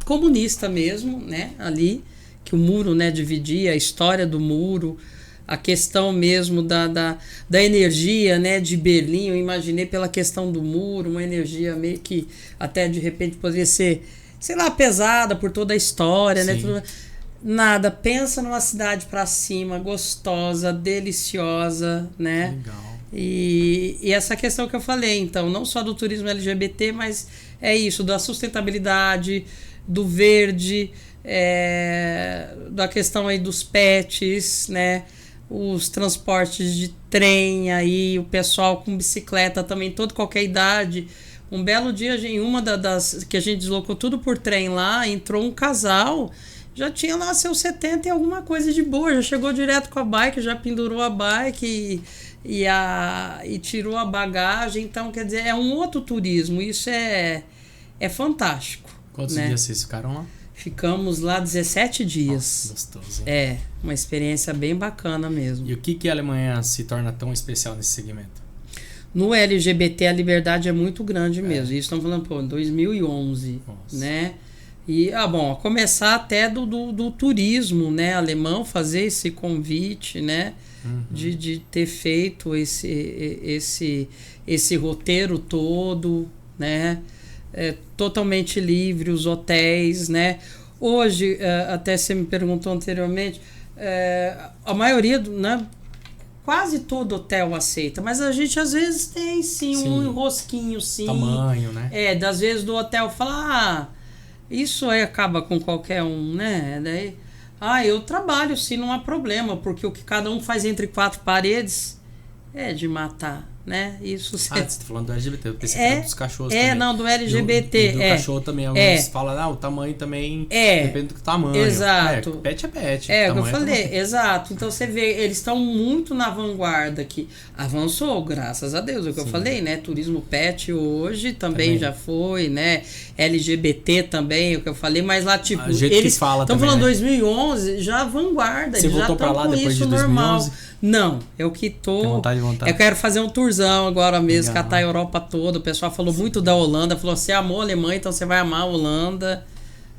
comunista mesmo, né, ali, que o muro, né, dividia a história do muro, a questão mesmo da energia, né, de Berlim. Eu imaginei pela questão do muro, uma energia meio que até de repente poderia ser, sei lá, pesada por toda a história, né, tudo. Nada, pensa numa cidade pra cima, gostosa, deliciosa, né? Legal. E essa questão que eu falei, então, não só do turismo LGBT, mas é isso, da sustentabilidade, do verde, da questão aí dos pets, né? Os transportes de trem aí, o pessoal com bicicleta também, qualquer idade. Um belo dia, em uma das que a gente deslocou tudo por trem lá, entrou um casal, já tinha lá seus 70 e alguma coisa de boa, já chegou direto com a bike, já pendurou a bike e tirou a bagagem. Então, quer dizer, é um outro turismo, isso é fantástico. Quantos dias vocês ficaram lá? Ficamos lá 17 dias. Nossa, gostoso, hein? Uma experiência bem bacana mesmo. E o que a Alemanha se torna tão especial nesse segmento? No LGBT a liberdade é muito grande mesmo. Isso estamos falando, em 2011, nossa, né? E, a começar até do turismo, né, alemão, fazer esse convite, né, de ter feito esse roteiro todo, né, totalmente livre, os hotéis, né. Hoje, até você me perguntou anteriormente, a maioria, né, quase todo hotel aceita, mas a gente às vezes tem sim um enrosquinho, sim. Tamanho, né? Das vezes do hotel falar, isso aí acaba com qualquer um, né? Daí, eu trabalho sim, não há problema, porque o que cada um faz entre quatro paredes é de matar, né? Isso você tá falando do LGBT, eu pensei que era dos cachorros também. Não, do LGBT. E do cachorro também, alguns falam, o tamanho também depende do tamanho. Exato. Pet é pet. O que eu falei, exato. Então você vê, eles estão muito na vanguarda aqui. Avançou, graças a Deus, é o que eu falei, né? Turismo pet hoje também já foi, né? LGBT também, é o que eu falei, mas lá, tipo, eles estão falando 2011, já vanguarda. Você voltou pra lá depois de 2011? Normal. Não, eu que tô. Tem vontade de voltar. Eu quero fazer um tourzão agora mesmo, catar a Europa toda. O pessoal falou muito da Holanda, falou: você amou a Alemanha, então você vai amar a Holanda,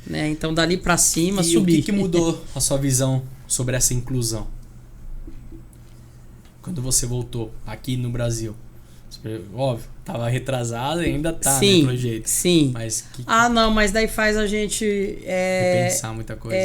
né? Então dali pra cima, subir. E o que mudou a sua visão sobre essa inclusão? Quando você voltou aqui no Brasil? Óbvio, tava retrasado e ainda tá, né, pelo jeito. Sim. Mas não, mas daí faz a gente repensar muita coisa.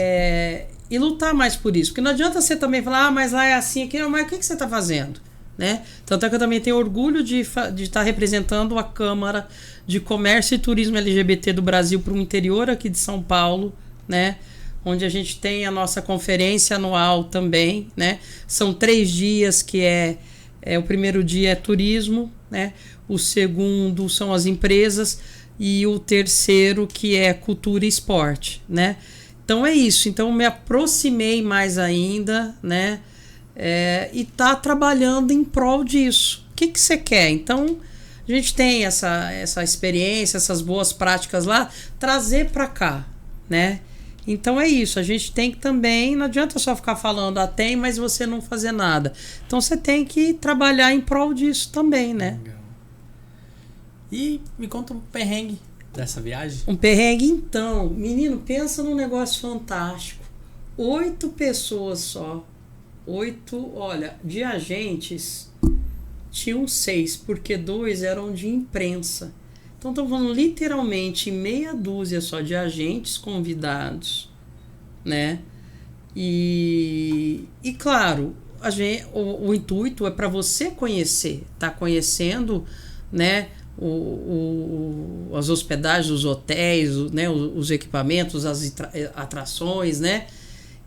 E lutar mais por isso. Porque não adianta você também falar, mas lá é assim, aqui, mas o que você tá fazendo? Né? Tanto é que eu também tenho orgulho de estar representando a Câmara de Comércio e Turismo LGBT do Brasil para o interior aqui de São Paulo, né? Onde a gente tem a nossa conferência anual também, né? São 3 dias que o primeiro dia é turismo, né? O segundo são as empresas e o terceiro que é cultura e esporte, né? Então é isso. Então me aproximei mais ainda, né? E tá trabalhando em prol disso. O que você quer? Então a gente tem essa experiência, essas boas práticas lá, trazer para cá, né? Então é isso, a gente tem que também, não adianta só ficar falando, tem, mas você não fazer nada. Então você tem que trabalhar em prol disso também, né? Legal. E me conta um perrengue dessa viagem. Um perrengue, então, menino, pensa num negócio fantástico. 8 pessoas só. 8, olha, de agentes, tinham 6, porque 2 eram de imprensa. Então, estamos falando literalmente meia dúzia só de agentes convidados, né? E claro, o intuito é para você conhecer, tá conhecendo, né? As hospedagens, os hotéis, né? Os equipamentos, as atrações, né?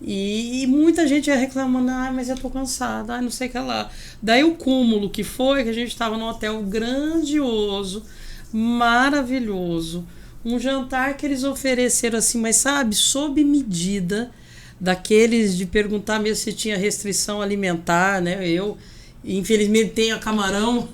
E muita gente ia reclamando, mas eu tô cansada, não sei o que lá. Daí o cúmulo que foi que a gente estava num hotel grandioso, maravilhoso, um jantar que eles ofereceram assim, mas sabe, sob medida, daqueles de perguntar mesmo se tinha restrição alimentar, né? Eu, infelizmente, tenho camarão,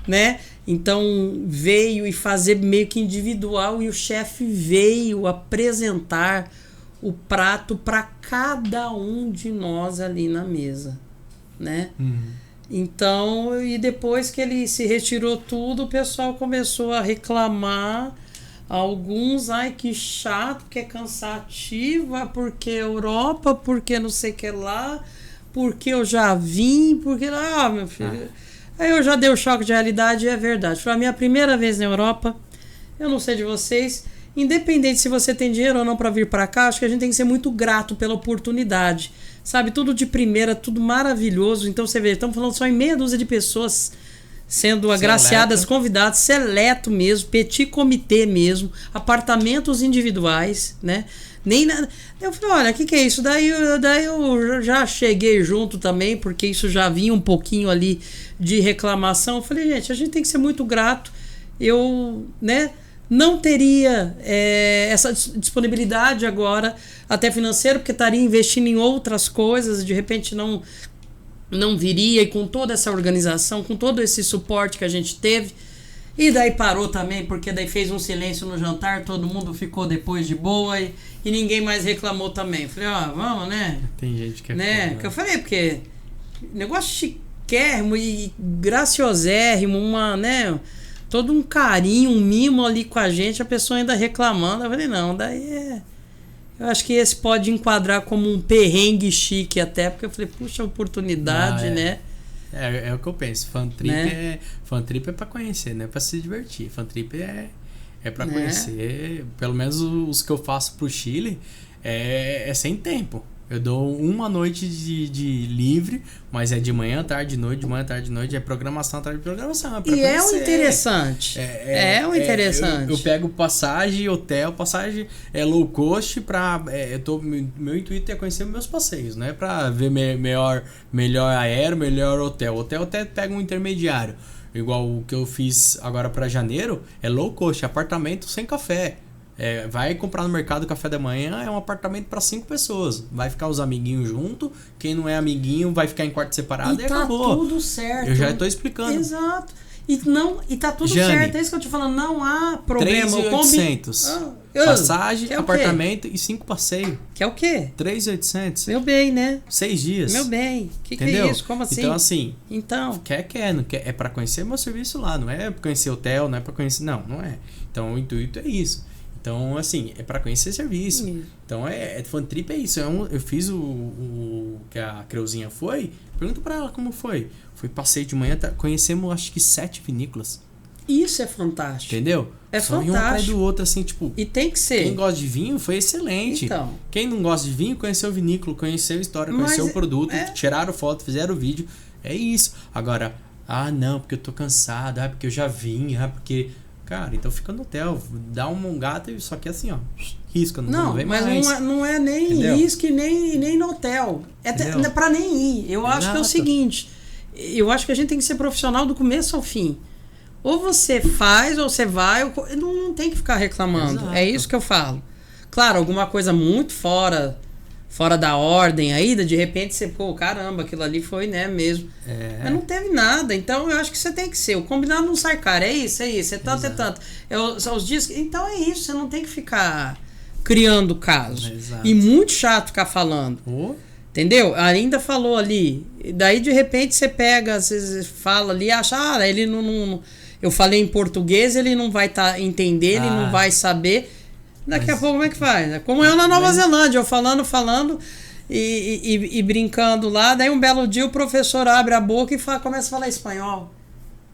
né? Então veio e fazer meio que individual e o chefe veio apresentar o prato para cada um de nós ali na mesa, né? Então, e depois que ele se retirou tudo, o pessoal começou a reclamar. Alguns, ai que chato, que é cansativa, porque Europa, porque não sei o que lá, porque eu já vim, porque... Ah, meu filho... Aí eu já dei o choque de realidade e é verdade. Foi a minha primeira vez na Europa. Eu não sei de vocês. Independente se você tem dinheiro ou não para vir para cá, acho que a gente tem que ser muito grato pela oportunidade. Sabe, tudo de primeira, tudo maravilhoso. Então você vê, estamos falando só em meia dúzia de pessoas sendo agraciadas, convidadas, seleto mesmo, petit comitê mesmo, apartamentos individuais, né? Nem nada. Eu falei, olha, o que é isso? Daí eu já cheguei junto também, porque isso já vinha um pouquinho ali de reclamação. Eu falei, gente, a gente tem que ser muito grato. Eu, né, não teria essa disponibilidade agora, até financeira, porque estaria investindo em outras coisas, de repente não viria, e com toda essa organização, com todo esse suporte que a gente teve. E daí parou também, porque daí fez um silêncio no jantar, todo mundo ficou depois de boa e ninguém mais reclamou também. Falei, ó, vamos, né? Tem gente que é né? foda, Que eu falei, porque negócio chiquérrimo e graciosérrimo, né? Todo um carinho, um mimo ali com a gente, a pessoa ainda reclamando. Eu falei, não, daí eu acho que esse pode enquadrar como um perrengue chique até, porque eu falei, puxa, oportunidade, né? É o que eu penso. Fan trip é pra conhecer, não é pra se divertir. Fan trip é pra conhecer. Pelo menos os que eu faço pro Chile é sem tempo. Eu dou uma noite de livre, mas é de manhã, tarde, de noite, de manhã, tarde, de noite, é programação, tarde de programação. É pra e conhecer. É o interessante. Interessante. Eu pego passagem, hotel, passagem low cost pra. Meu intuito é conhecer meus passeios, não é pra ver melhor aéreo, melhor hotel. Hotel até pega um intermediário. Igual o que eu fiz agora pra janeiro, é low cost, apartamento sem café. Vai comprar no mercado café da manhã, é um apartamento para 5 pessoas. Vai ficar os amiguinhos junto. Quem não é amiguinho vai ficar em quarto separado e acabou. Tá tudo certo. Eu já estou explicando. Exato. E tá tudo certo. É isso que eu te falando. Não há problema. 3.800. Passagem, apartamento e 5 passeios. Que é o quê? 3.800. Meu bem, né? 6 dias. Meu bem. Que é isso? Como assim? Então, assim. Não quer. É para conhecer meu serviço lá. Não é para conhecer hotel, não é para conhecer. Não é. Então, o intuito é isso. Então, assim, é pra conhecer serviço. Então, fan trip é isso. Eu fiz o que a Creuzinha foi. Pergunta pra ela como foi. Foi passeio de manhã, conhecemos acho que 7 vinícolas. Isso é fantástico. Entendeu? É só fantástico. Um atrás do outro, assim, tipo... E tem que ser. Quem gosta de vinho foi excelente. Então. Quem não gosta de vinho, conheceu o vinícola, conheceu a história, conheceu o produto, tiraram foto, fizeram vídeo. É isso. Agora, não, porque eu tô cansado, porque eu já vim, porque... Cara, então fica no hotel, dá um gato, só que assim, ó, risca, não vem mais. Mas não é nem risco nem no hotel. É pra nem ir. Eu acho que é o seguinte, eu acho que a gente tem que ser profissional do começo ao fim. Ou você faz, ou você vai, não tem que ficar reclamando. Exato. É isso que eu falo. Claro, alguma coisa muito fora da ordem aí, de repente você, caramba, aquilo ali foi, né, mesmo. Mas não teve nada, então eu acho que você tem que ser. O combinado não sai caro, é isso, é tanto. São os dias. Então é isso, você não tem que ficar criando caso. Exato. E muito chato ficar falando. Entendeu? Ainda falou ali. Daí de repente você pega, você fala ali, acha, ele não. Eu falei em português, ele não vai entender, ele não vai saber. Daqui a pouco como é que faz? Como eu na Nova Zelândia, eu falando e brincando lá, daí um belo dia o professor abre a boca e começa a falar espanhol.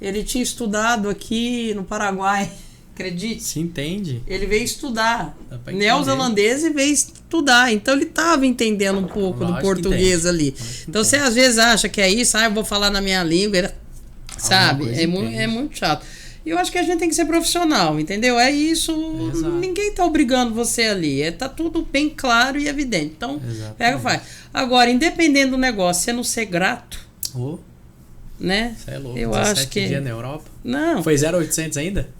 Ele tinha estudado aqui no Paraguai, acredite. Se entende. Ele veio estudar. Neozelandês e veio estudar. Então ele estava entendendo um pouco do português ali. Então você às vezes acha que é isso, eu vou falar na minha língua, sabe? É muito chato. E eu acho que a gente tem que ser profissional, entendeu? É isso. Exato. Ninguém tá obrigando você ali. Tá tudo bem claro e evidente. Então, pega e faz. Agora, independente do negócio, você não ser grato, né? Você é louco. Eu acho que... dias na Europa? Não. Foi 0,800 ainda?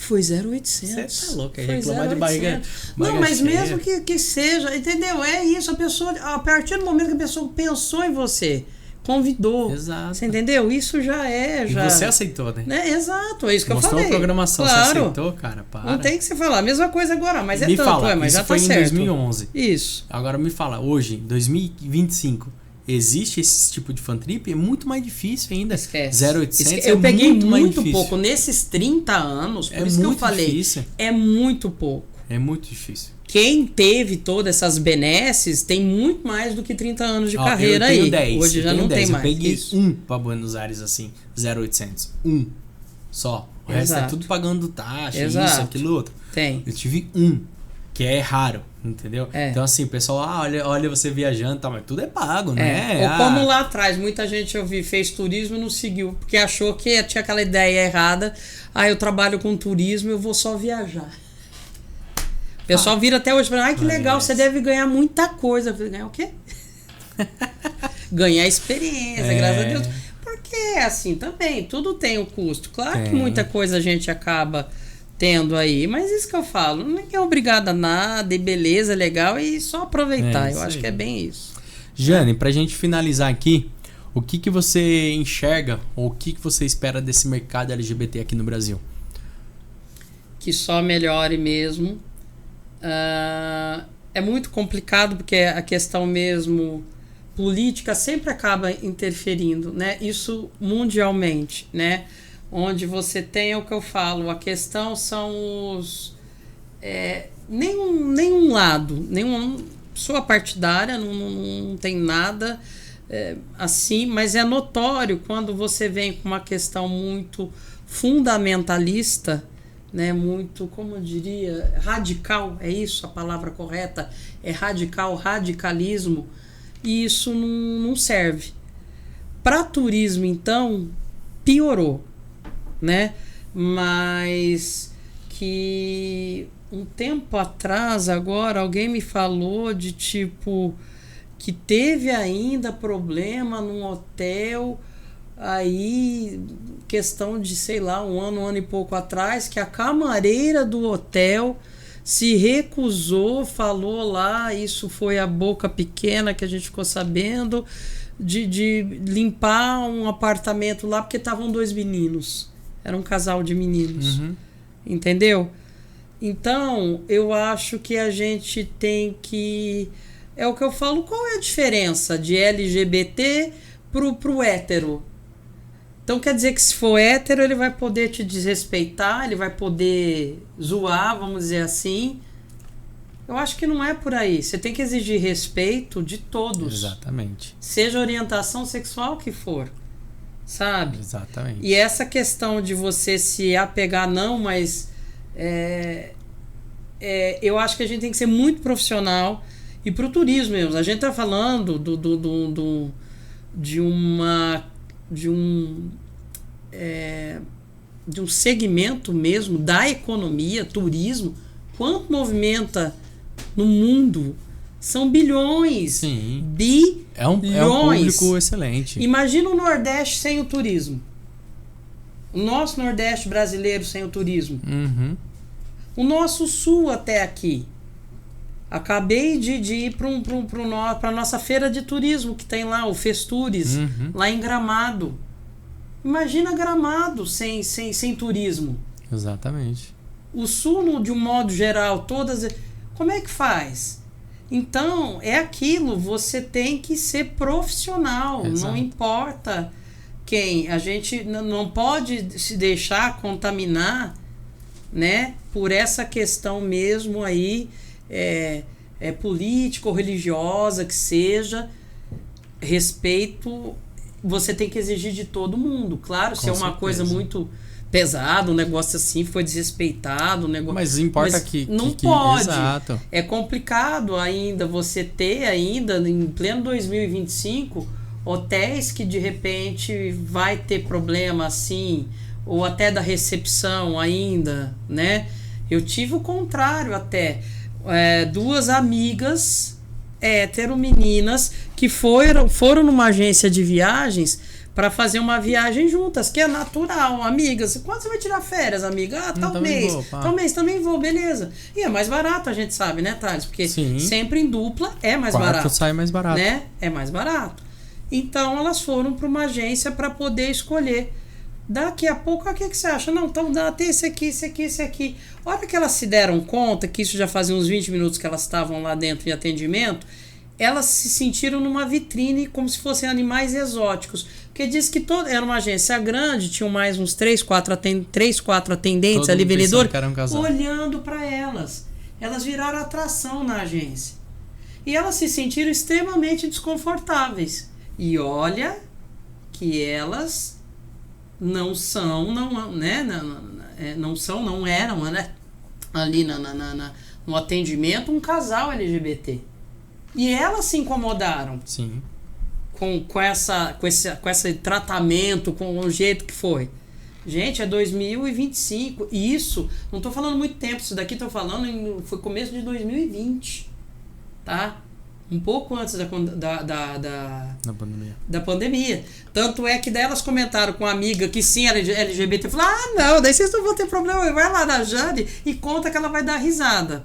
Foi 0,800. Você tá louco, é Foi reclamar de 0,800. barriga. Não, mas cheia. mesmo que seja, entendeu? É isso, a pessoa, a partir do momento que a pessoa pensou em você, convidou. Exato. Você entendeu? Isso já é. E Já, você aceitou, né? Exato, é isso que Mostrou eu falei. a programação, claro. você aceitou, cara? Para. Não tem que se falar. A mesma coisa agora, mas Me tanto, fala, mas isso já foi tá em certo. 2011. Isso. Agora me fala, hoje, 2025, existe esse tipo de fan trip? É muito mais difícil ainda. Esquece. 0,800 Eu peguei muito mais difícil. pouco. Nesses 30 anos, por É isso que eu muito falei, difícil. é muito pouco. É muito difícil. Quem teve todas essas benesses tem muito mais do que 30 anos de Ó, carreira eu tenho aí. 10, Hoje eu já tenho não 10. tem mais. Eu peguei Isso. pra Buenos Aires assim, 0,800. Só. O resto é Exato. tudo pagando taxa, Exato. isso, aquilo, outro. Tem. Eu tive que é raro, entendeu? É. Então assim, o pessoal, olha você viajando, tá, mas tudo é pago, né? Ou como lá atrás, muita gente eu vi, fez turismo e não seguiu, porque achou que tinha aquela ideia errada. Eu trabalho com turismo, eu vou só viajar. O pessoal vira até hoje e fala, que legal, você deve ganhar muita coisa. Eu falei, ganhar o quê? Ganhar experiência, graças a Deus. Porque é assim também, tudo tem o custo. Claro que muita coisa a gente acaba tendo aí, mas isso que eu falo, não é obrigado a nada, e beleza, legal, e só aproveitar. Eu acho que é bem isso. Jane, pra gente finalizar aqui, o que você enxerga, ou o que você espera desse mercado LGBT aqui no Brasil? Que só melhore mesmo. É muito complicado porque a questão mesmo política sempre acaba interferindo, né? Isso mundialmente, né? Onde você tem o que eu falo, a questão são os nenhum lado, sua partidária não tem nada assim, mas é notório quando você vem com uma questão muito fundamentalista, né, muito, como eu diria, radical, é isso a palavra correta, é radical, radicalismo, e isso não serve. Para turismo, então, piorou, né? Mas que um tempo atrás, agora, alguém me falou de tipo que teve ainda problema num hotel aí, questão de, sei lá, um ano e pouco atrás, que a camareira do hotel se recusou, falou lá, isso foi a boca pequena que a gente ficou sabendo, de limpar um apartamento lá, porque estavam 2 meninos. Era um casal de meninos. Uhum. Entendeu? Então, eu acho que a gente tem que... É o que eu falo, qual é a diferença de LGBT pro hétero? Então quer dizer que se for hétero, ele vai poder te desrespeitar, ele vai poder zoar, vamos dizer assim. Eu acho que não é por aí. Você tem que exigir respeito de todos. Exatamente. Seja orientação sexual que for. Sabe? Exatamente. E essa questão de você se apegar, não, mas eu acho que a gente tem que ser muito profissional. E pro turismo mesmo. A gente tá falando de um segmento mesmo da economia, turismo. Quanto movimenta no mundo? São bilhões. Sim. Bilhões. É um público excelente. Imagina o Nordeste sem o turismo. O nosso Nordeste brasileiro sem o turismo. Uhum. O nosso Sul até aqui. Acabei de ir para a nossa feira de turismo que tem lá, o Festures, lá em Gramado. Imagina Gramado sem turismo. Exatamente. O Sul, de um modo geral, todas... Como é que faz? Então, é aquilo, você tem que ser profissional, Exato. Não importa quem. A gente não pode se deixar contaminar, né, por essa questão mesmo aí, política ou religiosa que seja. Respeito você tem que exigir de todo mundo. Claro, se é uma coisa muito pesada, um negócio assim, foi desrespeitado, mas importa que não pode. Exato. É complicado ainda você ter ainda em pleno 2025 hotéis que de repente vai ter problema assim, ou até da recepção ainda, né? Eu tive o contrário até. 2 amigas hétero meninas que foram numa agência de viagens para fazer uma viagem juntas, que é natural. Amigas, quando você vai tirar férias, amiga? Ah, tal mês. Tal mês também vou, beleza. E é mais barato, a gente sabe, né, Thales? Porque sempre em dupla é mais barato. Sai mais barato. Né? É mais barato. Então elas foram para uma agência para poder escolher. Daqui a pouco, o que você acha? Não, então tem esse aqui, esse aqui, esse aqui. A hora que elas se deram conta, que isso já fazia uns 20 minutos que elas estavam lá dentro em atendimento, elas se sentiram numa vitrine como se fossem animais exóticos. Porque diz que era uma agência grande, tinham mais uns 3, 4 atendentes ali, vendedores, olhando para elas. Elas viraram atração na agência. E elas se sentiram extremamente desconfortáveis. E olha que elas não eram, né? Ali no atendimento, um casal LGBT. E elas se incomodaram. Sim. Com esse tratamento, com o jeito que foi. Gente, é 2025. E isso, não estou falando muito tempo, isso daqui estou falando, foi começo de 2020. Tá? Um pouco antes da pandemia. Tanto é que daí elas comentaram com uma amiga que sim era LGBT. Falaram, não, daí vocês não vão ter problema. Vai lá na Jane e conta que ela vai dar risada.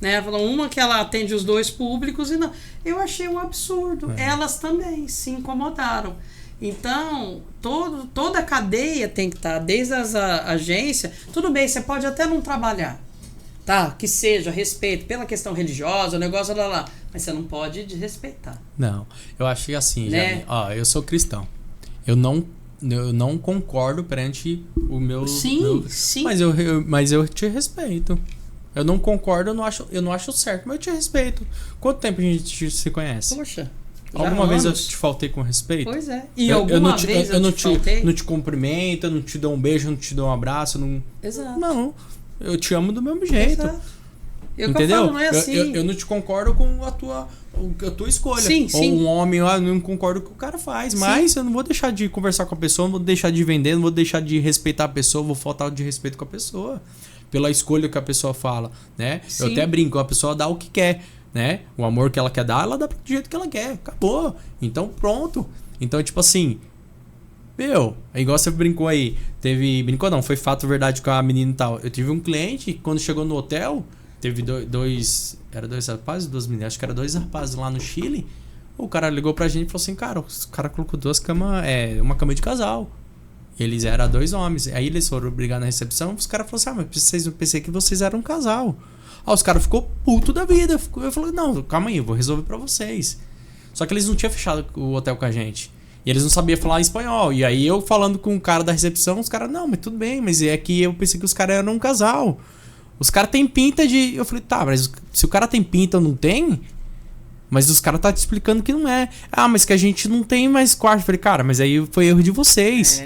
Né? Falou uma que ela atende os dois públicos e não. Eu achei um absurdo. Elas também se incomodaram. Então, toda a cadeia tem que estar, desde a agência. Tudo bem, você pode até não trabalhar. Tá? Que seja respeito pela questão religiosa, o negócio lá. Mas você não pode desrespeitar. Não, eu acho que assim, né? Eu sou cristão. Eu não concordo perante o meu... Sim. Mas eu te respeito. Eu não concordo, eu não acho certo, mas eu te respeito. Quanto tempo a gente se conhece? Poxa. Alguma vez eu te faltei com respeito? Pois é. E alguma vez eu te faltei? Não te cumprimento, eu não te dou um beijo, eu não te dou um abraço. Não... Exato. Não, eu te amo do mesmo jeito. Exato. Entendeu? Falo, não é assim. Eu não te concordo com a tua escolha. Sim. Ou um homem, eu não concordo com o que o cara faz. Mas eu não vou deixar de conversar com a pessoa, não vou deixar de vender, não vou deixar de respeitar a pessoa, vou faltar de respeito com a pessoa. Pela escolha que a pessoa fala, né? Sim. Eu até brinco, a pessoa dá o que quer, né? O amor que ela quer dar, ela dá do jeito que ela quer. Acabou. Então, pronto. Então, tipo assim... é igual você brincou aí. Brincou não, foi fato verdade com a menina e tal. Eu tive um cliente que quando chegou no hotel, teve dois... Era 2 rapazes, 2 meninas? Acho que era 2 rapazes lá no Chile. O cara ligou pra gente e falou assim, cara, o cara colocou 2 camas... uma cama de casal. Eles eram 2 homens. Aí eles foram brigar na recepção. Os caras falaram assim, mas eu pensei que vocês eram um casal. Os caras ficou puto da vida. Eu falei, não, calma aí, eu vou resolver pra vocês. Só que eles não tinham fechado o hotel com a gente. E eles não sabiam falar espanhol. E aí eu falando com o cara da recepção, os caras, não, mas tudo bem, mas é que eu pensei que os caras eram um casal. Os caras têm pinta de... Eu falei, tá, mas se o cara tem pinta ou não tem... Mas os caras tá te explicando que não é. Mas que a gente não tem mais quarto. Eu falei, cara, mas aí foi erro de vocês.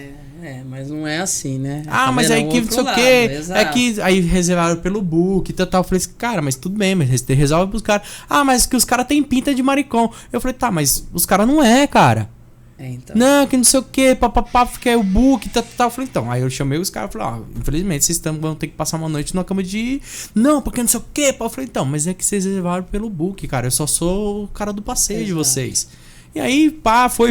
Mas não é assim, né? Mas aí que não sei o quê. É que aí reservaram pelo book e tal. Eu falei assim, cara, mas tudo bem, mas resolve pros caras. Mas que os caras têm pinta de maricão. Eu falei, tá, mas os caras não cara. Então. Não, que não sei o quê, papapá, porque é o book e tal. Eu falei, então. Aí eu chamei os caras e falei, infelizmente vocês vão ter que passar uma noite numa cama de... Não, porque não sei o quê. Eu falei, então, mas é que vocês reservaram pelo book, cara. Eu só sou o cara do passeio de vocês. E aí, foi.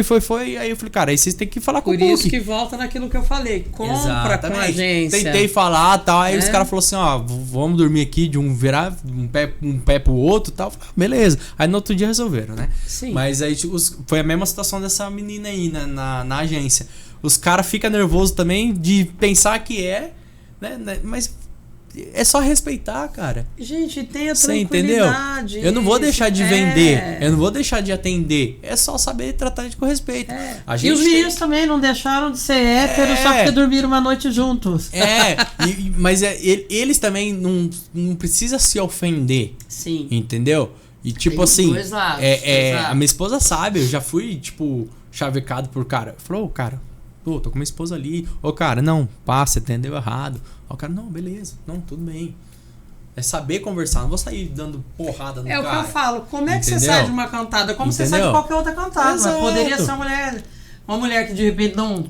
Aí eu falei, cara, aí vocês têm que falar com o book. Por isso que volta naquilo que eu falei. Compra com a agência. Tentei falar e tal. Aí os caras falaram assim, vamos dormir aqui de virar um pé pro outro e tal. Falei, beleza. Aí no outro dia resolveram, né? Sim. Mas aí foi a mesma situação dessa menina aí na agência. Os caras ficam nervosos também de pensar que né? Mas... É só respeitar, cara. Gente, tenha tranquilidade. Entendeu? Eu não vou deixar de vender. Eu não vou deixar de atender. É só saber tratar com respeito. E os meninos também não deixaram de ser héteros só porque dormiram uma noite juntos. Mas eles também não precisam se ofender. Sim. Entendeu? E tipo assim... a minha esposa sabe. Eu já fui, tipo, chavecado por cara. Falou, cara... Tô com minha esposa ali. Cara, não, você entendeu errado. O cara, não, beleza. Não, tudo bem. É saber conversar. Não vou sair dando porrada no cara. É o que eu falo. Como é que você sai de uma cantada? Como você sai de qualquer outra cantada. Mas poderia ser uma mulher que de repente não...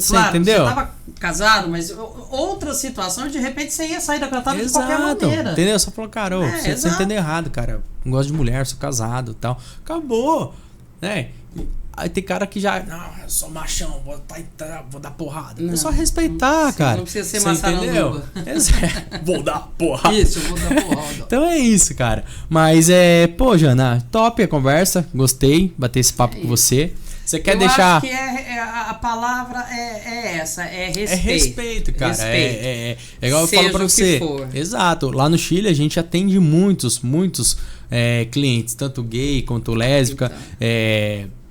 Claro, entendeu? Você tava casado, mas outra situação, de repente você ia sair da cantada de qualquer maneira. Entendeu? Só falou, cara, você entendeu errado, cara. Não gosto de mulher, sou casado e tal. Acabou. Né? Aí tem cara que já, não, eu sou machão, vou dar porrada. Não, é só respeitar, sim, cara. Não precisa ser maçaranduba. Vou dar porrada. Isso, vou dar porrada. Então é isso, cara. Mas pô, Jana, top a conversa. Gostei, bater esse papo com você. Você quer deixar... acho que a palavra é essa, é respeito. É respeito, cara. Respeito. É igual eu Seja falo pra o que você. for. Exato. Lá no Chile a gente atende muitos clientes, tanto gay quanto lésbica. Então.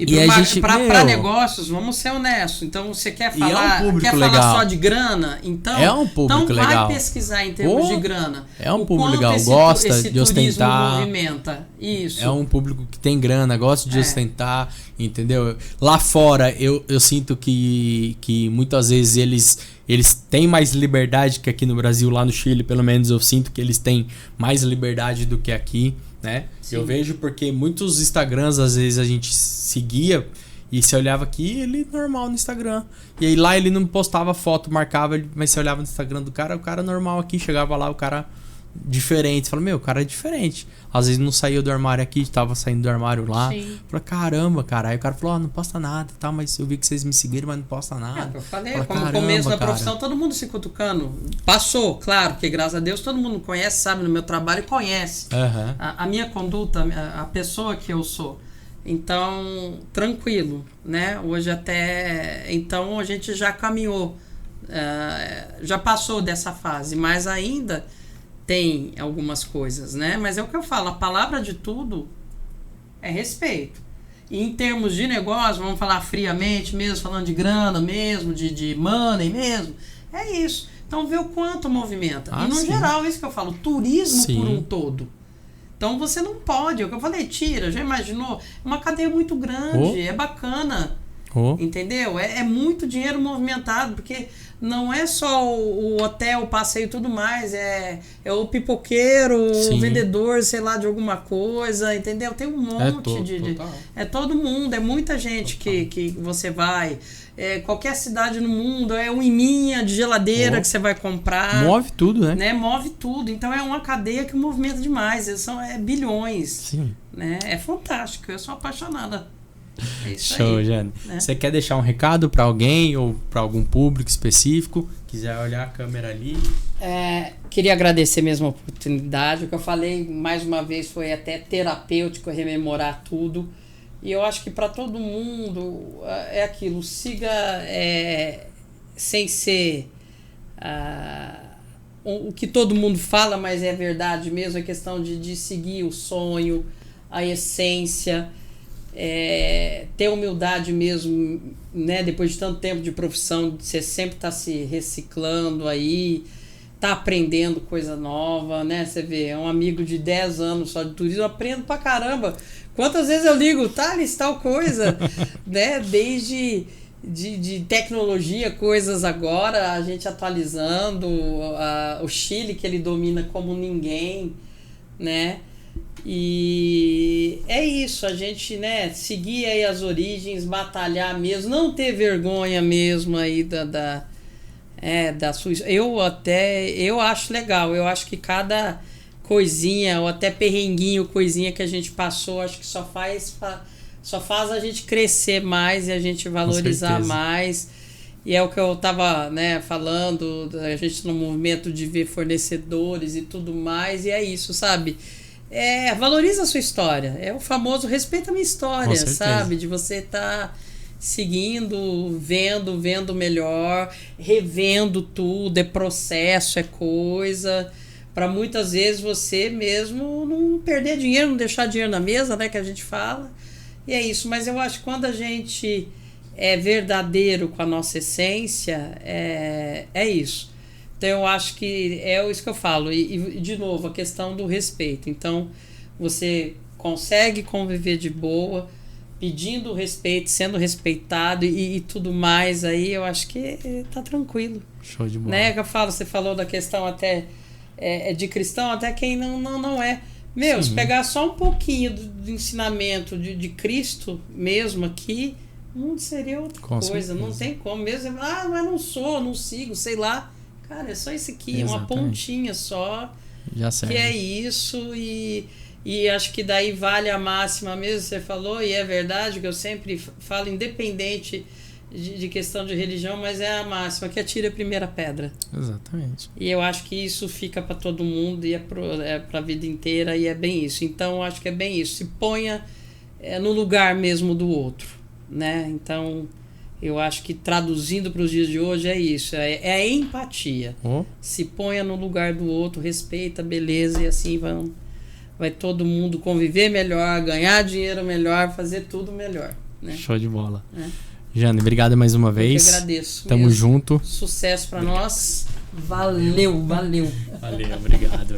E a gente, pra negócios, vamos ser honestos. Então, você quer falar, legal. Só de grana? Então, é um público vai legal. pesquisar em termos de grana. É um público legal, gosta de ostentar. Movimenta. Isso. É um público que tem grana, gosta de ostentar, entendeu? Lá fora, eu sinto que muitas vezes eles têm mais liberdade que aqui no Brasil. Lá no Chile, pelo menos, eu sinto que eles têm mais liberdade do que aqui, né? Sim. Eu vejo porque muitos Instagrams, às vezes, a gente seguia e você olhava aqui, ele normal no Instagram. E aí lá ele não postava foto, marcava, mas você olhava no Instagram do cara, o cara normal aqui, chegava lá, o cara diferente. Você fala, o cara é diferente. Às vezes não saía do armário aqui, tava saindo do armário lá. Fala, caramba, cara. Aí o cara falou, não posta nada, tá, mas eu vi que vocês me seguiram, mas não posta nada. Eu falei, como no começo da profissão, todo mundo se cutucando. Passou, claro, porque graças a Deus todo mundo conhece, sabe, no meu trabalho conhece. A minha conduta, a pessoa que eu sou. Então, tranquilo, né? Hoje até... Então, a gente já caminhou, já passou dessa fase, mas ainda tem algumas coisas, né? Mas é o que eu falo, a palavra de tudo é respeito. E em termos de negócio, vamos falar friamente mesmo, falando de grana mesmo, de money mesmo, é isso. Então, vê o quanto movimenta. E, no geral, isso que eu falo, turismo por um todo. Então você não pode, é o que eu falei, tira, já imaginou? É uma cadeia muito grande, é bacana, entendeu? É muito dinheiro movimentado, porque não é só o hotel, o passeio e tudo mais, é o pipoqueiro, o vendedor, sei lá, de alguma coisa, entendeu? Tem um monte é todo mundo, é muita gente que você vai... qualquer cidade no mundo, é uma iminha de geladeira que você vai comprar. Move tudo, né? Move tudo. Então é uma cadeia que movimenta demais. São bilhões. Sim. Né? É fantástico. Eu sou apaixonada. É isso. Show, aí, Jane. né? Você quer deixar um recado para alguém ou para algum público específico? Quiser olhar a câmera ali. Queria agradecer mesmo a oportunidade. O que eu falei mais uma vez foi até terapêutico rememorar tudo. E eu acho que para todo mundo é aquilo, siga sem ser o que todo mundo fala, mas é verdade mesmo, a questão de seguir o sonho, a essência, ter humildade mesmo, né? Depois de tanto tempo de profissão, você sempre tá se reciclando aí, tá aprendendo coisa nova, né? Você vê, é um amigo de 10 anos só de turismo, eu aprendo pra caramba. Quantas vezes eu ligo, Thales, tal coisa, né? Desde de tecnologia, coisas agora, a gente atualizando, o Chile que ele domina como ninguém, né? E é isso, a gente, né, seguir aí as origens, batalhar mesmo, não ter vergonha mesmo aí da sua... Eu acho legal, eu acho que cada coisinha, ou até perrenguinho, coisinha que a gente passou, acho que só faz a gente crescer mais e a gente valorizar mais. E é o que eu tava, né, falando, a gente no movimento de ver fornecedores e tudo mais, e é isso, sabe? Valoriza a sua história, é o famoso respeita a minha história, sabe? De você estar seguindo, vendo melhor, revendo tudo, é processo, é coisa... para muitas vezes você mesmo não perder dinheiro, não deixar dinheiro na mesa, né, que a gente fala. E é isso, mas eu acho que quando a gente é verdadeiro com a nossa essência, é isso. Então eu acho que é isso que eu falo. E de novo, a questão do respeito. Então você consegue conviver de boa, pedindo respeito, sendo respeitado e tudo mais, aí eu acho que tá tranquilo. Show de bola. Né, que eu falo, você falou da questão até... de cristão, até quem não é. Se pegar só um pouquinho do ensinamento de Cristo mesmo aqui, o mundo seria outra coisa. Certeza. Não tem como. Mesmo, mas não sigo, sei lá. Cara, é só isso aqui, uma pontinha só. Já serve. Que é isso. E acho que daí vale a máxima mesmo, você falou, e é verdade que eu sempre falo, independente de questão de religião, mas é a máxima, que atira a primeira pedra. Exatamente. E eu acho que isso fica para todo mundo e é para a vida inteira, e é bem isso. Então, eu acho que é bem isso. Se ponha no lugar mesmo do outro, né? Então, eu acho que traduzindo para os dias de hoje é isso, é a empatia. Se ponha no lugar do outro, respeita, beleza, e assim vai todo mundo conviver melhor, ganhar dinheiro melhor, fazer tudo melhor, né? Show de bola. Jane, obrigado mais uma vez. Eu que agradeço. Tamo mesmo. Junto. Sucesso para nós. Valeu. Valeu, obrigado.